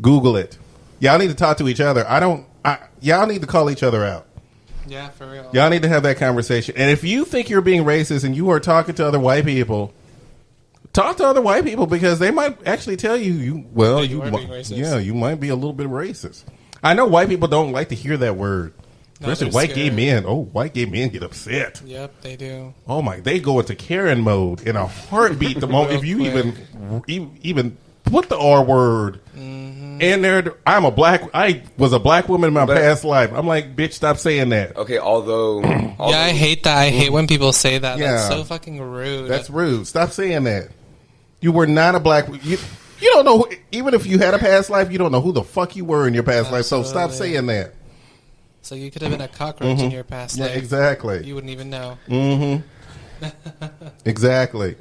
Google it. Y'all need to talk to each other. Y'all need to call each other out. Yeah, for real. Y'all need to have that conversation. And if you think you're being racist and you are talking to other white people, talk to other white people because they might actually tell you you are being racist. Yeah, you might be a little bit racist. I know white people don't like to hear that word. No, especially white gay men. Oh, white gay men get upset. Yep, they do. Oh my, they go into Karen mode in a heartbeat the moment if you even put the R word in there. I was a black woman in my past life. I'm like, bitch, stop saying that. Okay, although I hate that. I hate when people say that. Yeah. That's so fucking rude. That's rude. Stop saying that. You were not a black. You don't know. Even if you had a past life, you don't know who the fuck you were in your past life. So stop saying that. So you could have been a cockroach in your past life. Yeah, exactly. You wouldn't even know. Exactly.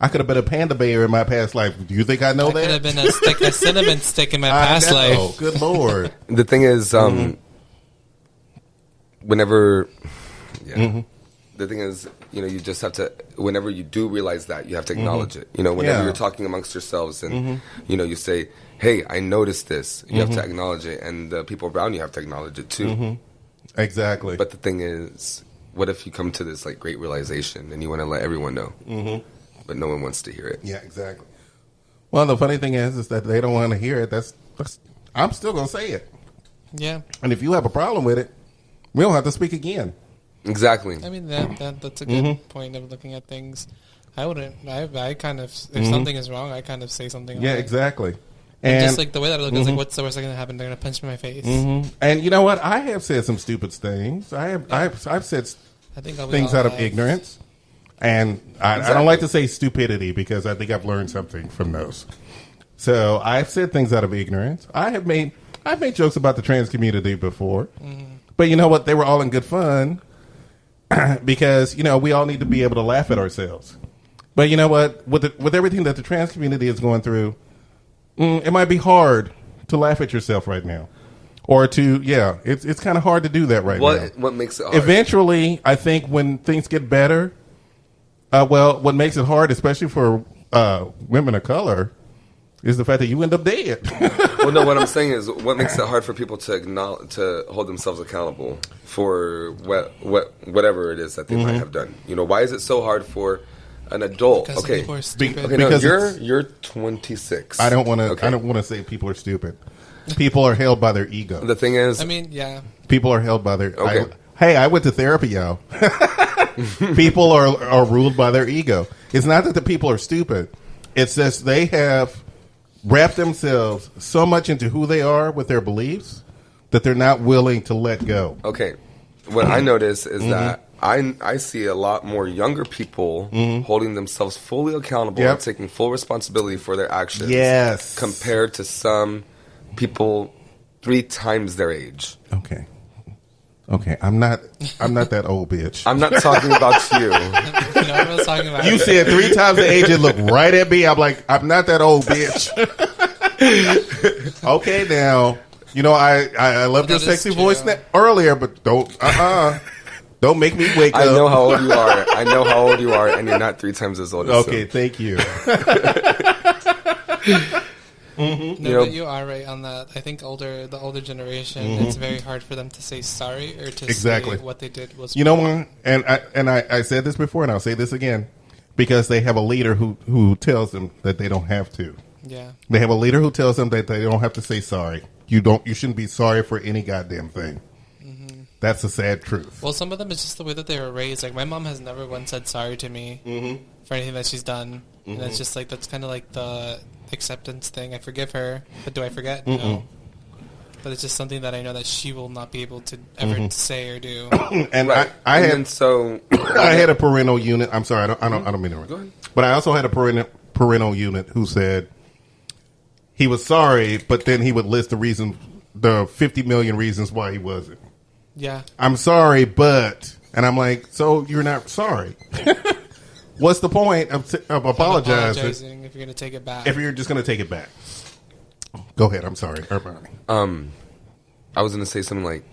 I could have been a panda bear in my past life. Do you think I know that? I could have been a cinnamon stick in my past life. Oh, good Lord. The thing is, whenever, the thing is, you just have to, whenever you do realize that, you have to acknowledge it. Whenever you're talking amongst yourselves and, you say, hey, I noticed this, you have to acknowledge it. And the people around you have to acknowledge it too. Exactly. But the thing is, what if you come to this like great realization and you want to let everyone know, but no one wants to hear it? Yeah, exactly. Well, the funny thing is that they don't want to hear it. That's I'm still going to say it. Yeah. And if you have a problem with it, we don't have to speak again. Exactly. I mean, that's a good point of looking at things. I wouldn't. I kind of, if something is wrong, I kind of say something. Yeah, exactly. And just like the way that I look, it's like, what's the worst thing going to happen? They're going to punch me in my face. And you know what? I have said some stupid things. I've said things out of ignorance. And I don't like to say stupidity because I think I've learned something from those. So I've said things out of ignorance. I've made jokes about the trans community before. But you know what? They were all in good fun because, we all need to be able to laugh at ourselves. But you know what? With everything that the trans community is going through, it might be hard to laugh at yourself right now. Or it's kind of hard to do that right now. What makes it hard? Eventually, I think when things get better, what makes it hard, especially for women of color, is the fact that you end up dead. Well, no, what I'm saying is what makes it hard for people to hold themselves accountable for whatever it is that they might have done. Why is it so hard for an adult? Because people are stupid. Okay, because you're 26. I don't want to say people are stupid. People are held by their ego. The thing is, people are held by their. Okay. I went to therapy, y'all. People are ruled by their ego. It's not that the people are stupid. It's just they have wrapped themselves so much into who they are with their beliefs that they're not willing to let go. Okay. What I notice is that I see a lot more younger people holding themselves fully accountable and taking full responsibility for their actions. Yes. Compared to some people 3 times their age. Okay, I'm not that old bitch. I'm not talking about you. No, I was talking about You said 3 times the age and look right at me. I'm like, I'm not that old bitch. Okay, now, I loved your sexy voice earlier, but don't make me wake up. I know how old you are, and you're not 3 times as old as Okay, thank you. But you are right on that. I think the older generation, it's very hard for them to say sorry or to say what they did was wrong. And I said this before, and I'll say this again, because they have a leader who tells them that they don't have to. Yeah, they have a leader who tells them that they don't have to say sorry. You shouldn't be sorry for any goddamn thing. That's the sad truth. Well, some of them is just the way that they were raised. Like my mom has never once said sorry to me for anything that she's done, and it's just like that's kind of like the acceptance thing. I forgive her, but do I forget? No. But it's just something that I know that she will not be able to ever say or do. And I had a parental unit. I'm sorry, I don't mean to. Go ahead. But I also had a parental unit who said he was sorry, but then he would list the 50 million reasons why he wasn't. Yeah, I'm sorry, but, and I'm like, so you're not sorry. What's the point of apologizing if you're going to take it back? If you're just going to take it back. Go ahead. I'm sorry, Armani. I was going to say something like,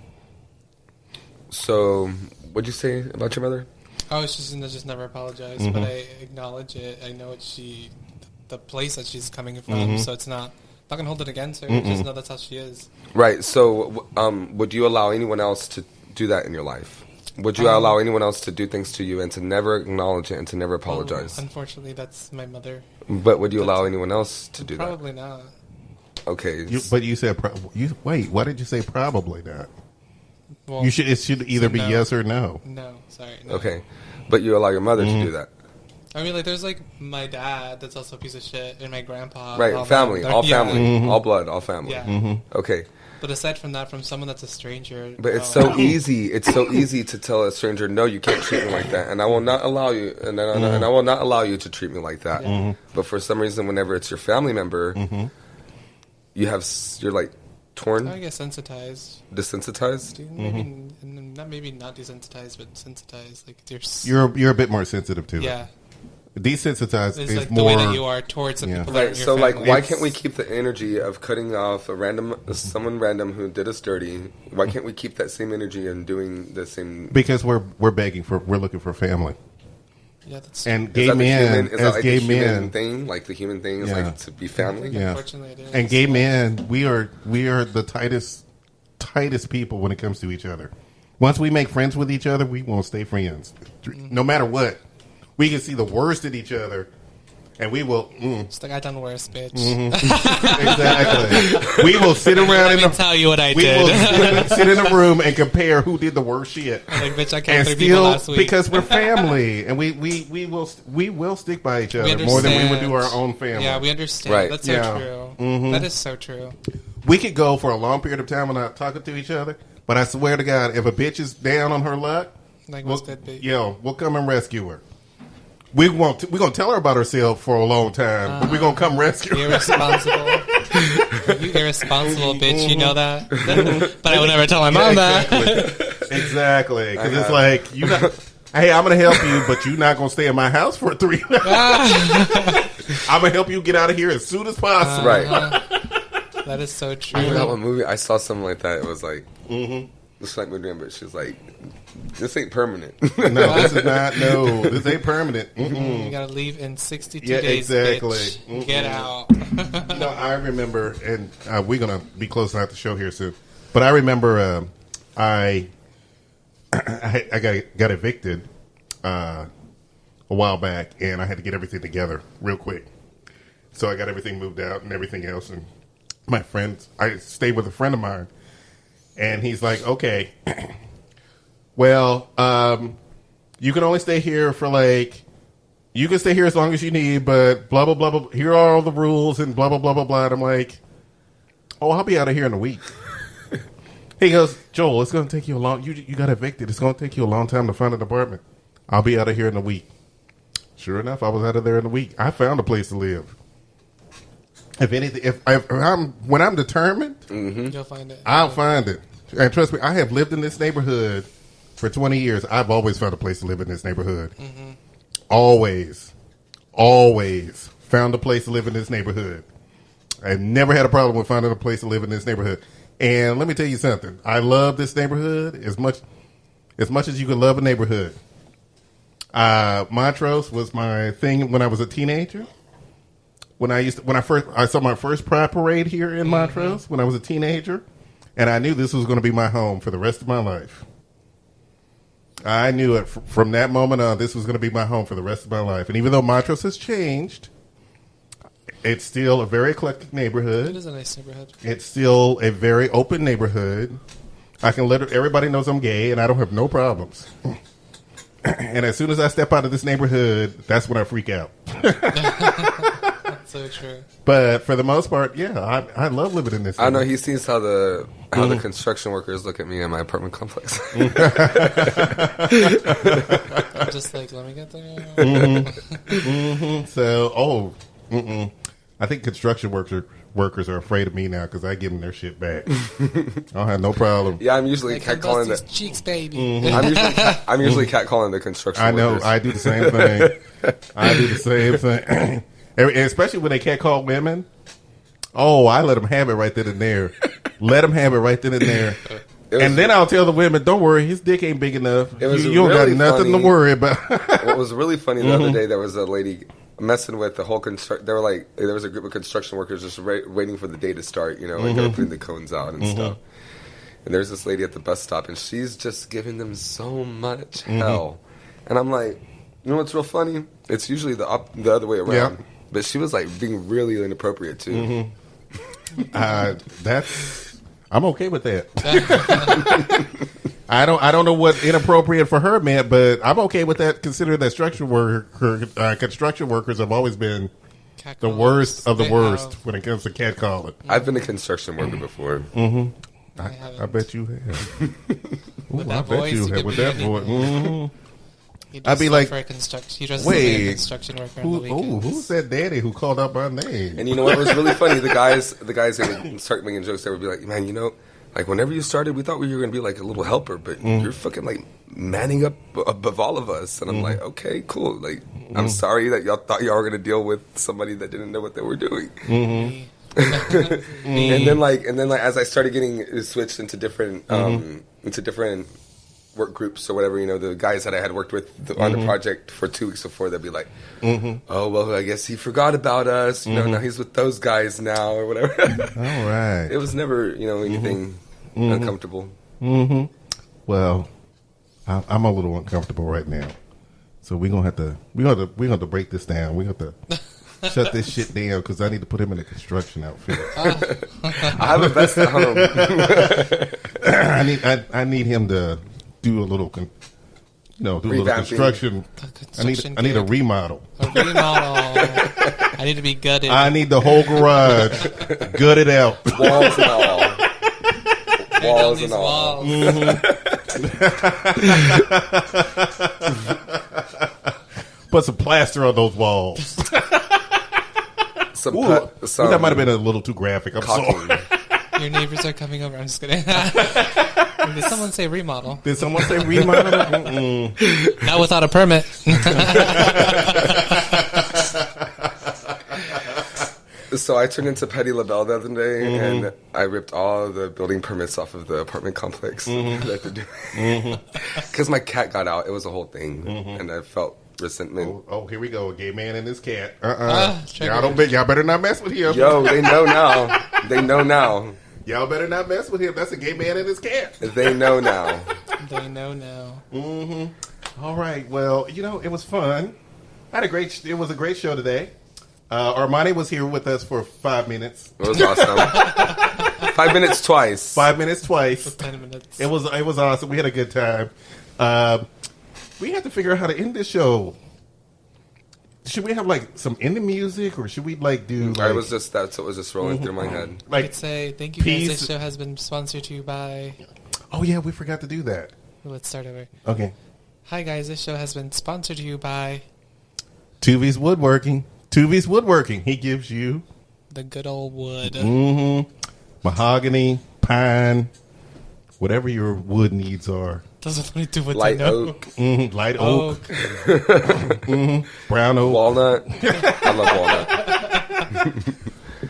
so what'd you say about your mother? Oh, she's going to just never apologize, but I acknowledge it. I know the place that she's coming from, so it's not going to hold it against her. Just know that's how she is. Right. So, would you allow anyone else to do that in your life? Would you allow anyone else to do things to you and to never acknowledge it and to never apologize? Unfortunately, that's my mother. But would you allow anyone else to do probably that? Probably not. Okay. But you said, wait, why did you say probably not? Well, it should either be yes or no. No, sorry. No. Okay. But you allow your mother to do that. I mean, there's my dad that's also a piece of shit, and my grandpa. Right, all family, all blood, all family. Yeah. Okay. But aside from that, from someone that's a stranger. But it's so easy. It's so easy to tell a stranger, no, you can't treat me like that, and I will not allow you, and I will not allow you to treat me like that. Yeah. But for some reason, whenever it's your family member, you're like torn. I get sensitized. Desensitized. Maybe not desensitized, but sensitized. Like you're a bit more sensitive to it. Yeah. Desensitized It's is like more the way that you are towards the people that are Right. in your So, like, family. why can't we keep the energy of cutting off someone random who did us dirty? Why can't we keep that same energy and doing the same? because we're looking for family. Yeah, that's And Is gay that the men, human, is as that like gay the human men, thing? Like the human thing is Yeah. like to be family. yeah, Unfortunately, it is. and gay men, we are the tightest people when it comes to each other. Once we make friends with each other, we won't stay friends, no matter what. We can see the worst in each other, and we will. It's like I done worse, bitch. Exactly. We will sit around Let in me the. tell you what I We will did. sit in a room and compare who did the worst shit. Like, bitch, I And killed 3 people still, last week. because we're family, and we will stick by each other more than we would do our own family. Yeah, we understand. Right. That's so Yeah. true. That is so true. We could go for a long period of time without talking to each other, but I swear to God, if a bitch is down on her luck, Like, we'll, what's that bitch? we'll come and rescue her. We're gonna tell her about herself for a long time, but we're gonna come rescue her. Irresponsible. You irresponsible bitch, you know that? But I would never tell my mom that. Exactly, because it's like you not. Hey, I'm gonna help you, but you're not gonna stay in my house for 3 months. I'm gonna help you get out of here as soon as possible. Right. That is so true. I forgot what movie I saw something like that. It was like this like my dream, but she's like, "This ain't permanent." No, this is not. No, this ain't permanent. You gotta leave in 62 Yeah, days, exactly. bitch. Get out. No, I remember, and we're gonna be closing out the show here soon. But I remember, I got evicted a while back, and I had to get everything together real quick. So I got everything moved out and everything else, and my friends. I stayed with a friend of mine, and he's like, "Okay, well, you can only stay here for like." You can stay here as long as you need, but blah, blah, blah, blah. Here are all the rules and blah, blah, blah, blah, blah. And I'm like, oh, I'll be out of here in a week. He goes, Joel, it's going to take you a long, you got evicted. It's going to take you a long time to find an apartment. I'll be out of here in a week. Sure enough, I was out of there in a week. I found a place to live. If anything, when I'm determined, You'll find it. I'll find it. And trust me, I have lived in this neighborhood for 20 years. I've always found a place to live in this neighborhood. Always found a place to live in this neighborhood. I've never had a problem with finding a place to live in this neighborhood. And let me tell you something. I love this neighborhood as much as you can love a neighborhood. Montrose was my thing when I was a teenager. When I saw my first pride parade here in Montrose when I was a teenager, and I knew this was going to be my home for the rest of my life. I knew it from that moment on. This was going to be my home for the rest of my life. And even though Montrose has changed, it's still a very eclectic neighborhood. It is a nice neighborhood. It's still a very open neighborhood. I can let everybody knows I'm gay, and I don't have no problems. And as soon as I step out of this neighborhood, that's when I freak out. That's so true. But for the most part, yeah, I love living in this. I know he sees how the construction workers look at me in my apartment complex. I'm just like, let me get there. So, I think construction workers are afraid of me now because I give them their shit back. I don't have no problem. Yeah, I'm usually Like, catcalling these the. cheeks, baby. I'm usually catcalling the construction. I know. workers. I do the same thing. I do the same thing. And especially when they catcall women. Oh, I let them have it right then and there. Let them have it right then and there. And then I'll tell the women, don't worry, his dick ain't big enough. You don't got nothing to worry about. What was really funny the other day, there was a lady messing with the whole there were like, there was a group of construction workers just waiting for the day to start, you know, like they're putting the cones out and stuff. And there's this lady at the bus stop, and she's just giving them so much hell. And I'm like, you know what's real funny? It's usually the other way around. Yeah. But she was like being really inappropriate too. I'm okay with that. I don't know what inappropriate for her meant, but I'm okay with that. Considering that construction workers have always been the worst of the worst when it comes to catcalling. I've been a construction worker before. I bet you have. With I that bet voice, you you have could with be that anything. voice. He I'd be like, he dresses like a construction worker on the weekends. Who's that daddy who called out my name? And you know what was really funny? The guys that would start making jokes, they would be like, man, you know, like whenever you started, we thought we were going to be like a little helper, but you're fucking like manning up above all of us. And I'm like, okay, cool. Like, I'm sorry that y'all thought y'all were going to deal with somebody that didn't know what they were doing. And then like as I started getting switched into different work groups or whatever, you know, the guys that I had worked with on the project for 2 weeks before, they'd be like, oh, well, I guess he forgot about us. You know, now he's with those guys now or whatever. All right. It was never, you know, anything uncomfortable. Well, I'm a little uncomfortable right now. So we're gonna have to break this down. We're gonna have to shut this shit down because I need to put him in a construction outfit. I have a vest at home. I need him to do a little, do a little construction. I need a remodel. A remodel. I need to be gutted. I need the whole garage gutted out. Walls and all. Walls and all. Put some plaster on those walls. That might have been a little too graphic. I'm sorry. Your neighbors are coming over. I'm just kidding. Did someone say remodel? Did someone say remodel? Not without a permit. So I turned into Petty LaBelle the other day, and I ripped all the building permits off of the apartment complex because my cat got out. It was a whole thing, and I felt resentment. Oh, here we go, a gay man and his cat. Y'all better not mess with him. Yo, they know now. They know now. Y'all better not mess with him. That's a gay man and his cat. They know now. They know now. All right. Well, it was fun. It was a great show today. Armani was here with us for 5 minutes. It was awesome. 5 minutes twice. 5 minutes twice. For 10 minutes. It was awesome. We had a good time. We have to figure out how to end this show. Should we have some ending music, or should we do? That's what was just rolling through my head. I could say thank you guys. This show has been sponsored to you by. Oh yeah, we forgot to do that. Let's start over. Okay. Hi guys, this show has been sponsored to you by Tuvi's Woodworking. Tuvi's Woodworking. He gives you the good old wood. Mahogany, pine, whatever your wood needs are. Doesn't only do what light they know. oak. Light oak. Brown oak. Walnut. I love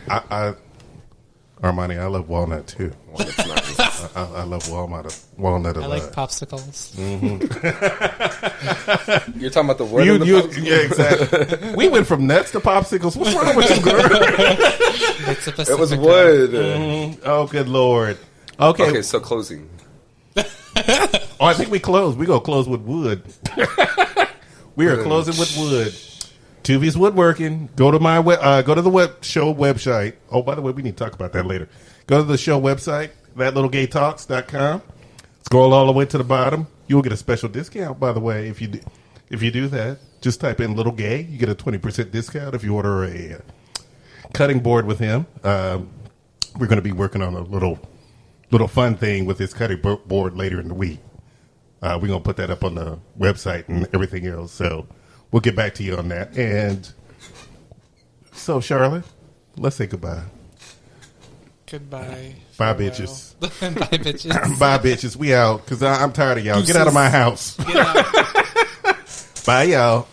walnut. Armani, I love walnut too. Walnut's nice. I love walnut a lot. I like popsicles. You're talking about the wood and the popsicles? Yeah, exactly. We went from nuts to popsicles. What's wrong with you, girl? It was wood. Oh, good Lord. Okay, so closing. I think we closed. We're going to close with wood. We are closing with wood. Tuvi's Woodworking. Go to go to the show website. Oh, by the way, we need to talk about that later. Go to the show website, thatlittlegaytalks.com. Scroll all the way to the bottom. You'll get a special discount, by the way, if you do that. Just type in Little Gay. You get a 20% discount if you order a cutting board with him. We're going to be working on a little fun thing with this cutting board later in the week. We're going to put that up on the website and everything else. So we'll get back to you on that. And so, Charlotte, let's say goodbye. Goodbye. Bye, bitches. Bye, bitches. Bye, bitches. We out because I'm tired of y'all. Get out of my house. Get out. Bye, y'all.